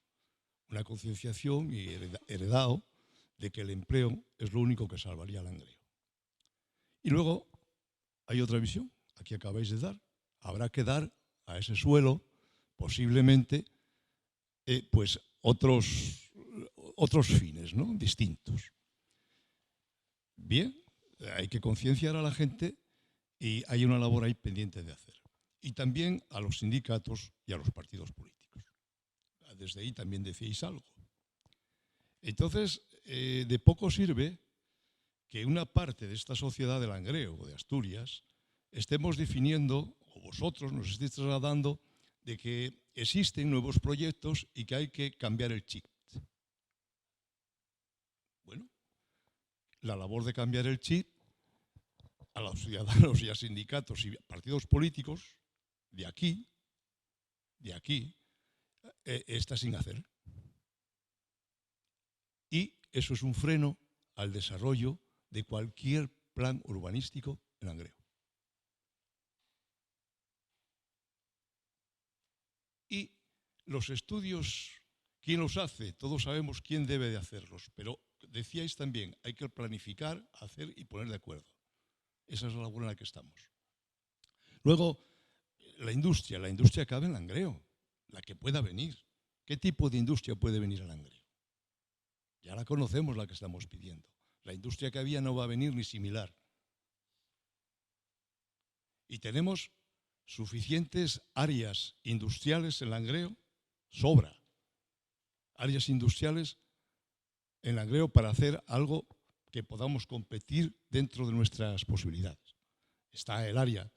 una concienciación y heredado de que el empleo es lo único que salvaría a Langreo. Y luego hay otra visión, aquí acabáis de dar. Habrá que dar a ese suelo posiblemente pues otros fines, ¿no? Distintos. Bien, hay que concienciar a la gente y hay una labor ahí pendiente de hacer. Y también a los sindicatos y a los partidos políticos. Desde ahí también decíais algo. Entonces, de poco sirve que una parte de esta sociedad de Langreo o de Asturias estemos definiendo, o vosotros nos estéis trasladando, de que existen nuevos proyectos y que hay que cambiar el chip. Bueno, la labor de cambiar el chip a los ciudadanos y a sindicatos y partidos políticos de aquí, está sin hacer. Y eso es un freno al desarrollo de cualquier plan urbanístico en Langreo. Y los estudios, ¿quién los hace? Todos sabemos quién debe de hacerlos, pero decíais también, hay que planificar, hacer y poner de acuerdo. Esa es la labor en la que estamos. Luego, la industria cabe en Langreo, la que pueda venir. ¿Qué tipo de industria puede venir a Langreo? Ya la conocemos, la que estamos pidiendo. La industria que había no va a venir ni similar. Y tenemos suficientes áreas industriales en Langreo, sobra. Áreas industriales en Langreo para hacer algo que podamos competir dentro de nuestras posibilidades. Está el área,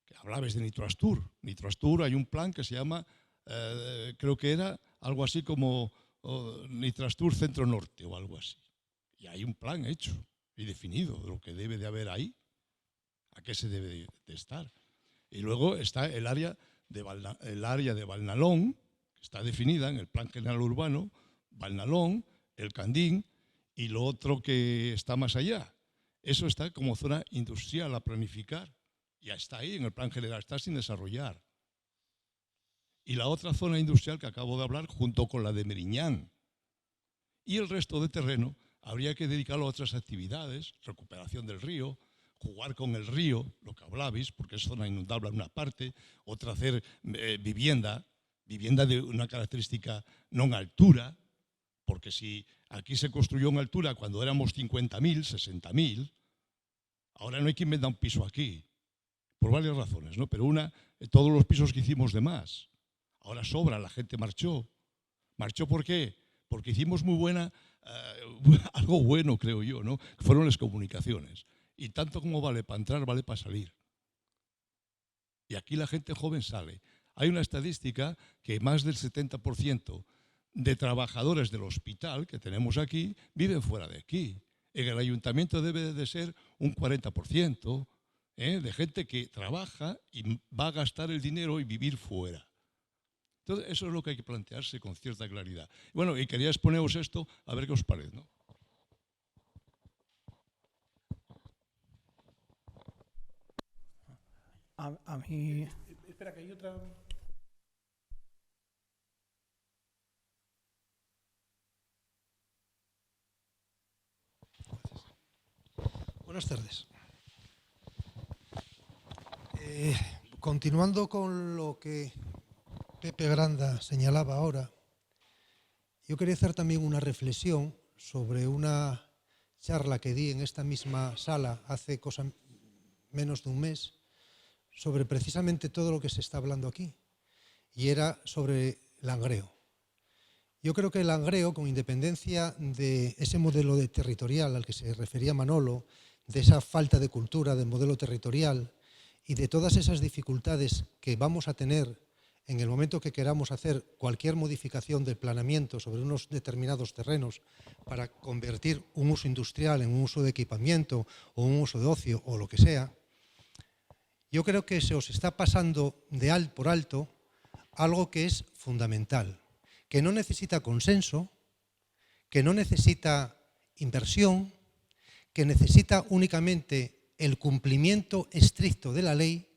que hablabais de Nitroastur. Nitroastur hay un plan que se llama, creo que era algo así como Nitroastur Centro Norte o algo así. Y hay un plan hecho y definido de lo que debe de haber ahí, a qué se debe de estar. Y luego está el área de Valnalón, que está definida en el Plan General Urbano, Valnalón, el Candín y lo otro que está más allá. Eso está como zona industrial a planificar. Ya está ahí en el Plan General, está sin desarrollar. Y la otra zona industrial que acabo de hablar, junto con la de Meriñán. Y el resto de terreno habría que dedicarlo a otras actividades, recuperación del río, jugar con el río, lo que hablabais, porque es zona inundable en una parte, otra hacer vivienda de una característica no en altura, porque si aquí se construyó en altura cuando éramos 50.000, 60.000, ahora no hay quien venda un piso aquí, por varias razones, ¿no? Pero una, todos los pisos que hicimos de más, ahora sobra, la gente marchó. ¿Marchó por qué? Porque hicimos algo bueno, creo yo, ¿no? Que fueron las comunicaciones. Y tanto como vale para entrar, vale para salir. Y aquí la gente joven sale. Hay una estadística que más del 70% de trabajadores del hospital que tenemos aquí viven fuera de aquí. En el ayuntamiento debe de ser un 40%, de gente que trabaja y va a gastar el dinero y vivir fuera. Entonces, eso es lo que hay que plantearse con cierta claridad. Bueno, y quería exponeros esto, a ver qué os parece, ¿no? A mí... Espera, que hay otra... Buenas tardes. Continuando con lo que Pepe Granda señalaba ahora, yo quería hacer también una reflexión sobre una charla que di en esta misma sala hace menos de un mes sobre precisamente todo lo que se está hablando aquí, y era sobre Langreo. Yo creo que Langreo, con independencia de ese modelo territorial al que se refería Manolo, de esa falta de cultura del modelo territorial y de todas esas dificultades que vamos a tener en el momento que queramos hacer cualquier modificación del planeamiento sobre unos determinados terrenos para convertir un uso industrial en un uso de equipamiento o un uso de ocio o lo que sea, yo creo que se os está pasando por alto algo que es fundamental, que no necesita consenso, que no necesita inversión, que necesita únicamente el cumplimiento estricto de la ley,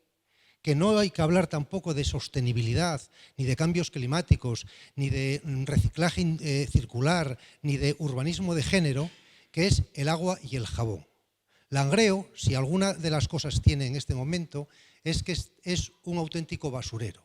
que no hay que hablar tampoco de sostenibilidad, ni de cambios climáticos, ni de reciclaje circular, ni de urbanismo de género, que es el agua y el jabón. Langreo, si alguna de las cosas tiene en este momento, es que es un auténtico basurero.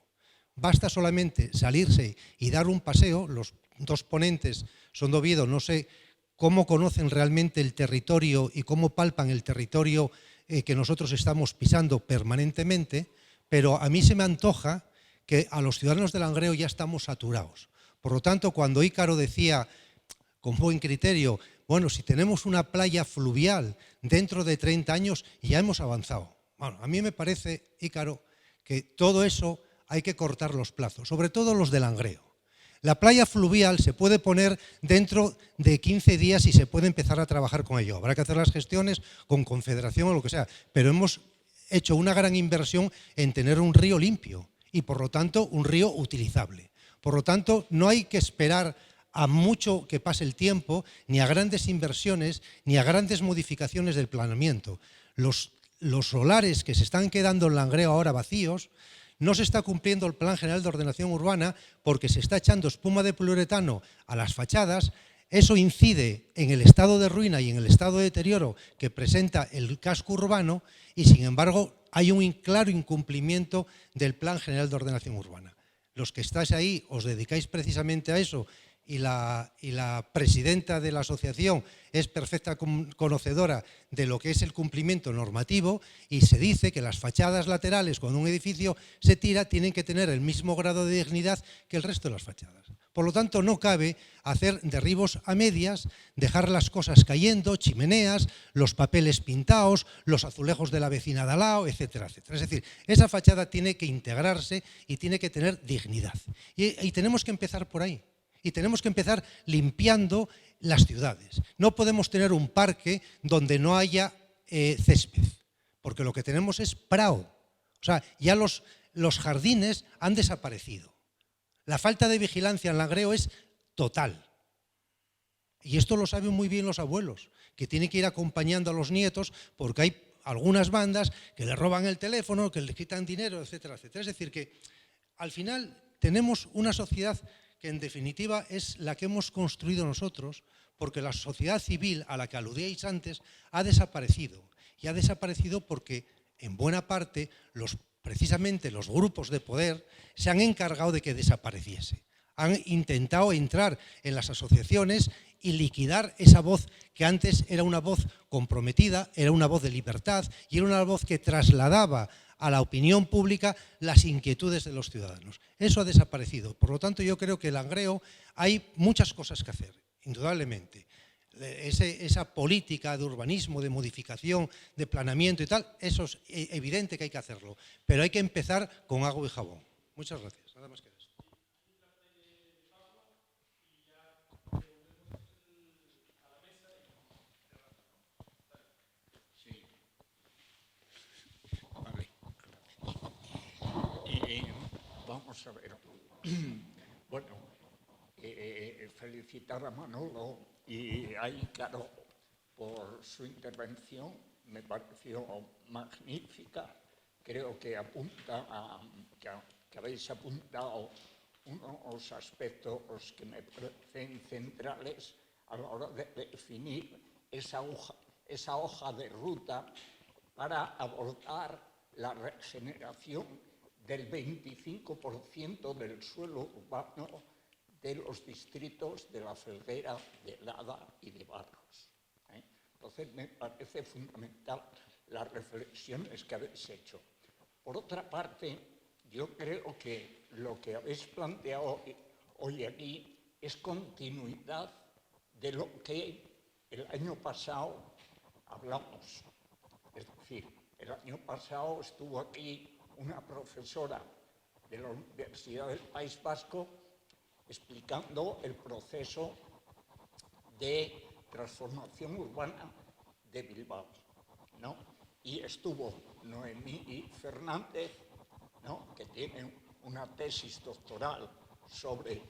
Basta solamente salirse y dar un paseo. Los dos ponentes son de Oviedo, no sé cómo conocen realmente el territorio y cómo palpan el territorio que nosotros estamos pisando permanentemente, pero a mí se me antoja que a los ciudadanos de Langreo ya estamos saturados. Por lo tanto, cuando Ícaro decía, con buen criterio, bueno, si tenemos una playa fluvial dentro de 30 años, ya hemos avanzado. Bueno, a mí me parece, Ícaro, que todo eso hay que cortar los plazos, sobre todo los de Langreo. La playa fluvial se puede poner dentro de 15 días y se puede empezar a trabajar con ello. Habrá que hacer las gestiones con Confederación o lo que sea, pero hemos hecho una gran inversión en tener un río limpio y, por lo tanto, un río utilizable. Por lo tanto, no hay que esperar a mucho que pase el tiempo, ni a grandes inversiones, ni a grandes modificaciones del planeamiento. Los solares que se están quedando en Langreo ahora vacíos, no se está cumpliendo el Plan General de Ordenación Urbana porque se está echando espuma de poliuretano a las fachadas. Eso incide en el estado de ruina y en el estado de deterioro que presenta el casco urbano y, sin embargo, hay un claro incumplimiento del Plan General de Ordenación Urbana. Los que estáis ahí os dedicáis precisamente a eso y la presidenta de la asociación es perfecta conocedora de lo que es el cumplimiento normativo y se dice que las fachadas laterales, cuando un edificio se tira, tienen que tener el mismo grado de dignidad que el resto de las fachadas. Por lo tanto, no cabe hacer derribos a medias, dejar las cosas cayendo, chimeneas, los papeles pintados, los azulejos de la vecina de al lado, etcétera, etcétera. Es decir, esa fachada tiene que integrarse y tiene que tener dignidad. Y tenemos que empezar por ahí. Y tenemos que empezar limpiando las ciudades. No podemos tener un parque donde no haya césped, porque lo que tenemos es prado. O sea, ya los jardines han desaparecido. La falta de vigilancia en Langreo es total. Y esto lo saben muy bien los abuelos, que tienen que ir acompañando a los nietos porque hay algunas bandas que le roban el teléfono, que le quitan dinero, etcétera, etcétera. Es decir, que al final tenemos una sociedad que en definitiva es la que hemos construido nosotros, porque la sociedad civil a la que aludíais antes ha desaparecido. Y ha desaparecido porque, en buena parte, precisamente los grupos de poder se han encargado de que desapareciese. Han intentado entrar en las asociaciones y liquidar esa voz que antes era una voz comprometida, era una voz de libertad y era una voz que trasladaba a la opinión pública las inquietudes de los ciudadanos. Eso ha desaparecido. Por lo tanto, yo creo que en Langreo hay muchas cosas que hacer, indudablemente. Esa política de urbanismo, de modificación, de planeamiento y tal, eso es evidente que hay que hacerlo. Pero hay que empezar con agua y jabón. Muchas gracias. Nada más que eso. Vamos a ver. Bueno, felicitar a Manolo y a Ícaro por su intervención. Me pareció magnífica. Creo que apunta que habéis apuntado unos aspectos que me parecen centrales a la hora de definir esa hoja de ruta para abordar la regeneración del 25% del suelo urbano de los distritos de La Felguera, de Lada y de Barros. Entonces me parece fundamental las reflexiones que habéis hecho. Por otra parte, yo creo que lo que habéis planteado hoy aquí es continuidad de lo que el año pasado hablamos. Es decir, el año pasado estuvo aquí una profesora de la Universidad del País Vasco explicando el proceso de transformación urbana de Bilbao, ¿no? Y estuvo Noemí Fernández, ¿no?, que tiene una tesis doctoral sobre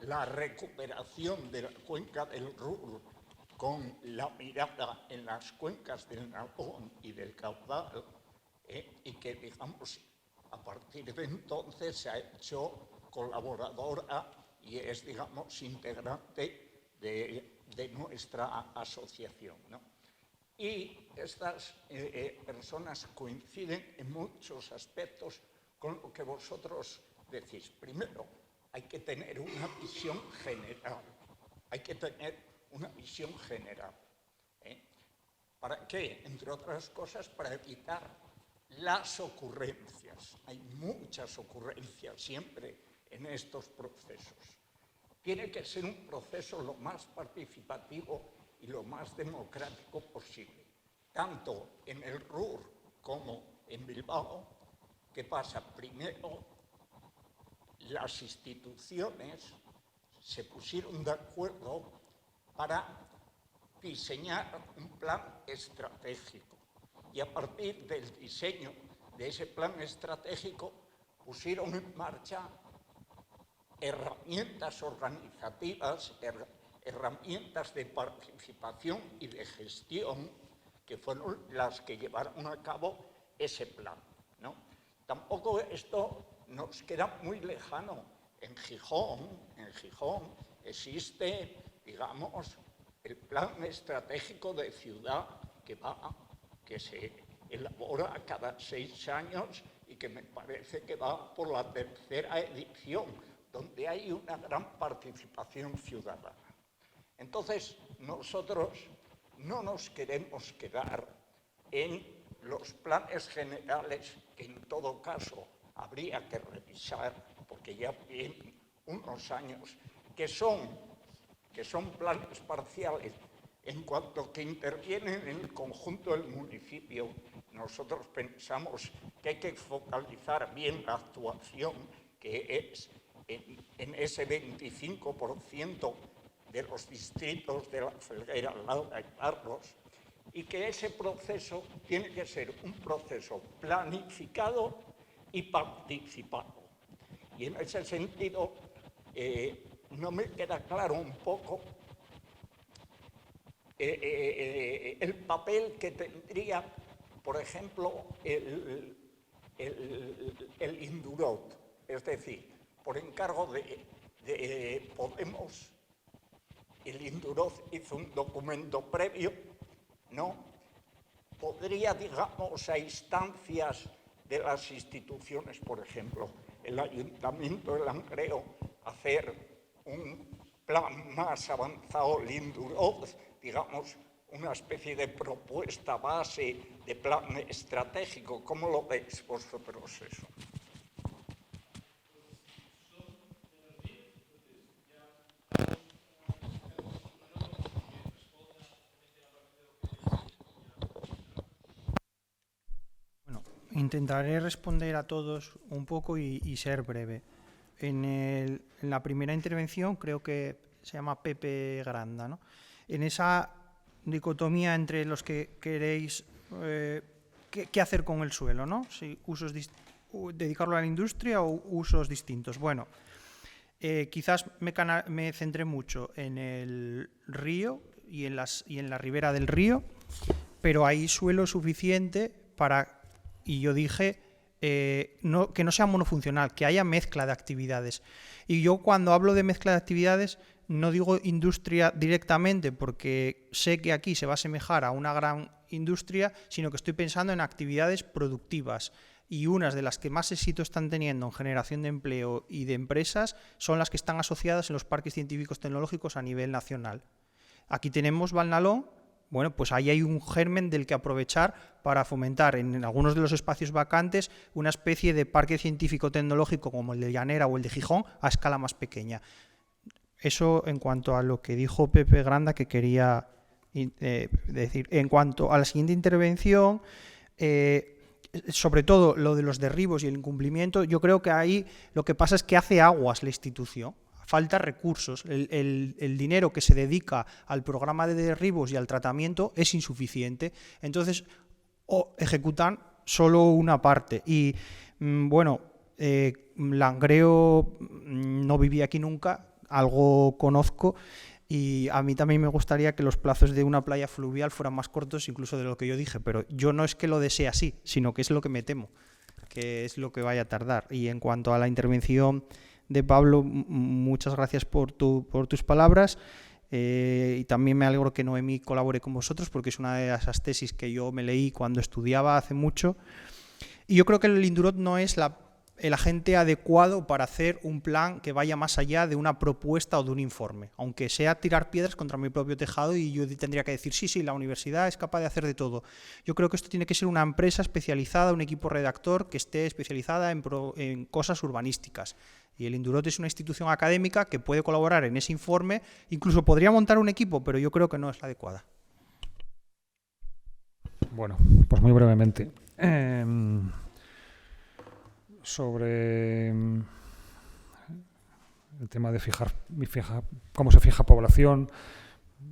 la recuperación de la cuenca del Ruhr con la mirada en las cuencas del Nalón y del Caudal, y que, digamos, a partir de entonces se ha hecho colaboradora y es, digamos, integrante de nuestra asociación, ¿no? Y estas personas coinciden en muchos aspectos con lo que vosotros decís. Primero, hay que tener una visión general. Hay que tener una visión general. ¿Para qué? Entre otras cosas, para evitar las ocurrencias. Hay muchas ocurrencias siempre en estos procesos. Tiene que ser un proceso lo más participativo y lo más democrático posible, tanto en el Ruhr como en Bilbao. ¿Qué pasa? Primero, las instituciones se pusieron de acuerdo para diseñar un plan estratégico y a partir del diseño de ese plan estratégico pusieron en marcha herramientas organizativas, herramientas de participación y de gestión que fueron las que llevaron a cabo ese plan, ¿no? Tampoco esto nos queda muy lejano. En Gijón existe, digamos, el plan estratégico de ciudad que se elabora cada 6 años y que me parece que va por la 3ª edición, donde hay una gran participación ciudadana. Entonces, nosotros no nos queremos quedar en los planes generales, que en todo caso habría que revisar, porque ya vienen unos años, que son planes parciales, en cuanto que intervienen en el conjunto del municipio. Nosotros pensamos que hay que focalizar bien la actuación, que es en ese 25% de los distritos de La Felguera, Lada y Barros, y que ese proceso tiene que ser un proceso planificado y participado. Y en ese sentido, no me queda claro un poco el papel que tendría, por ejemplo, el Indurot, es decir, por encargo de Podemos, el Indurot hizo un documento previo, ¿no? Podría, digamos, a instancias de las instituciones, por ejemplo, el Ayuntamiento de Langreo, hacer un plan más avanzado, el Indurot, digamos, una especie de propuesta base de plan estratégico. ¿Cómo lo veis vosotros eso? Bueno, intentaré responder a todos un poco y ser breve. En la primera intervención, creo que se llama Pepe Granda, ¿no? En esa dicotomía entre los que queréis qué hacer con el suelo, ¿no? Si usos dedicarlo a la industria o usos distintos. Bueno, quizás me centré mucho en el río y en la ribera del río, pero hay suelo suficiente para, y yo dije, que no sea monofuncional, que haya mezcla de actividades. Y yo cuando hablo de mezcla de actividades no digo industria directamente porque sé que aquí se va a asemejar a una gran industria, sino que estoy pensando en actividades productivas. Y unas de las que más éxito están teniendo en generación de empleo y de empresas son las que están asociadas en los parques científicos tecnológicos a nivel nacional. Aquí tenemos Valnalón. Bueno, pues ahí hay un germen del que aprovechar para fomentar en algunos de los espacios vacantes una especie de parque científico-tecnológico como el de Llanera o el de Gijón a escala más pequeña. Eso en cuanto a lo que dijo Pepe Granda, que quería decir. En cuanto a la siguiente intervención, sobre todo lo de los derribos y el incumplimiento, yo creo que ahí lo que pasa es que hace aguas la institución. Falta recursos, el dinero que se dedica al programa de derribos y al tratamiento es insuficiente, entonces ejecutan solo una parte. Y bueno, Langreo no viví aquí nunca, algo conozco, y a mí también me gustaría que los plazos de una playa fluvial fueran más cortos incluso de lo que yo dije, pero yo no es que lo desee así, sino que es lo que me temo, que es lo que vaya a tardar. Y en cuanto a la intervención de Pablo, muchas gracias por tus palabras, y también me alegro que Noemí colabore con vosotros porque es una de esas tesis que yo me leí cuando estudiaba hace mucho, y yo creo que el Indurot no es el agente adecuado para hacer un plan que vaya más allá de una propuesta o de un informe, aunque sea tirar piedras contra mi propio tejado y yo tendría que decir, sí, la universidad es capaz de hacer de todo. Yo creo que esto tiene que ser una empresa especializada, un equipo redactor que esté especializada en cosas urbanísticas. Y el Indurot es una institución académica que puede colaborar en ese informe, incluso podría montar un equipo, pero yo creo que no es la adecuada. Bueno, pues muy brevemente. Sobre el tema de cómo se fija población,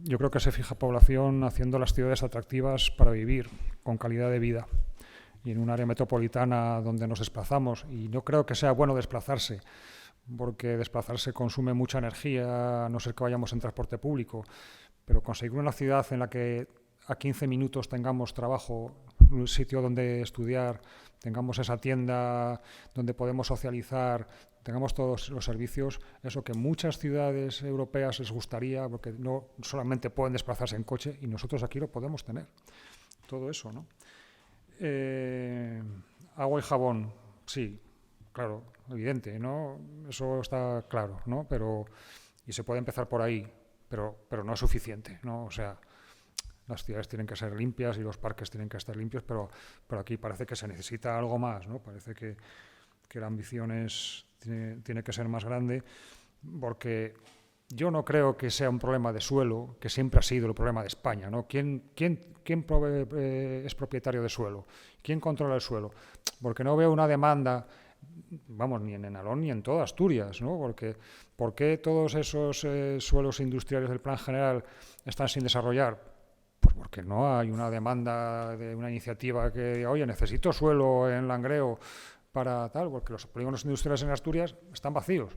yo creo que se fija población haciendo las ciudades atractivas para vivir, con calidad de vida, y en un área metropolitana donde nos desplazamos. Y no creo que sea bueno desplazarse, porque desplazarse consume mucha energía, a no ser que vayamos en transporte público, pero conseguir una ciudad en la que a 15 minutos tengamos trabajo, un sitio donde estudiar, tengamos esa tienda donde podemos socializar, tengamos todos los servicios, eso que muchas ciudades europeas les gustaría, porque no solamente pueden desplazarse en coche, y nosotros aquí lo podemos tener, todo eso, ¿no? Agua y jabón, sí, claro, evidente, ¿no? Eso está claro, ¿no? Y se puede empezar por ahí, pero no es suficiente, ¿no? O sea, las ciudades tienen que ser limpias y los parques tienen que estar limpios, pero aquí parece que se necesita algo más, ¿no? Parece que la ambición tiene que ser más grande, porque yo no creo que sea un problema de suelo, que siempre ha sido el problema de España, ¿no? ¿Quién es propietario de suelo? ¿Quién controla el suelo? Porque no veo una demanda, vamos, ni en Enalón ni en toda Asturias, ¿no? ¿Por qué todos esos suelos industriales del Plan General están sin desarrollar? Pues porque no hay una demanda de una iniciativa que, oye, necesito suelo en Langreo para tal, porque los polígonos industriales en Asturias están vacíos.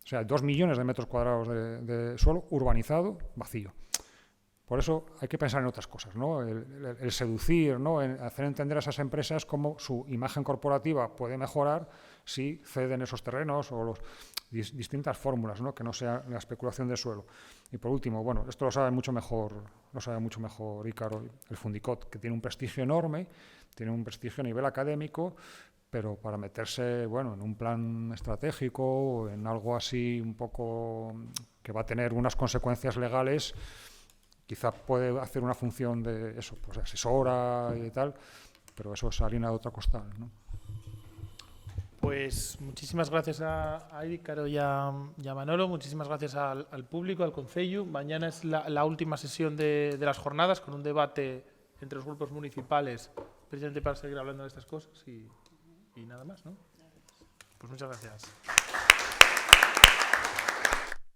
O sea, 2 millones de metros cuadrados de suelo urbanizado, vacío. Por eso hay que pensar en otras cosas, ¿no? El seducir, ¿no? En hacer entender a esas empresas cómo su imagen corporativa puede mejorar si ceden esos terrenos o distintas fórmulas, ¿no? Que no sea la especulación del suelo. Y por último, bueno, esto lo sabe mucho mejor Ícaro, el Fundicot, que tiene un prestigio enorme, tiene un prestigio a nivel académico, pero para meterse, bueno, en un plan estratégico, en algo así un poco que va a tener unas consecuencias legales, quizá puede hacer una función de eso, pues asesora y tal, pero eso es harina de otra costal, ¿no? Pues muchísimas gracias a Ícaro y a Manolo, muchísimas gracias al público, al Concello. Mañana es la última sesión de las jornadas, con un debate entre los grupos municipales, precisamente para seguir hablando de estas cosas y nada más, ¿no? Pues muchas gracias.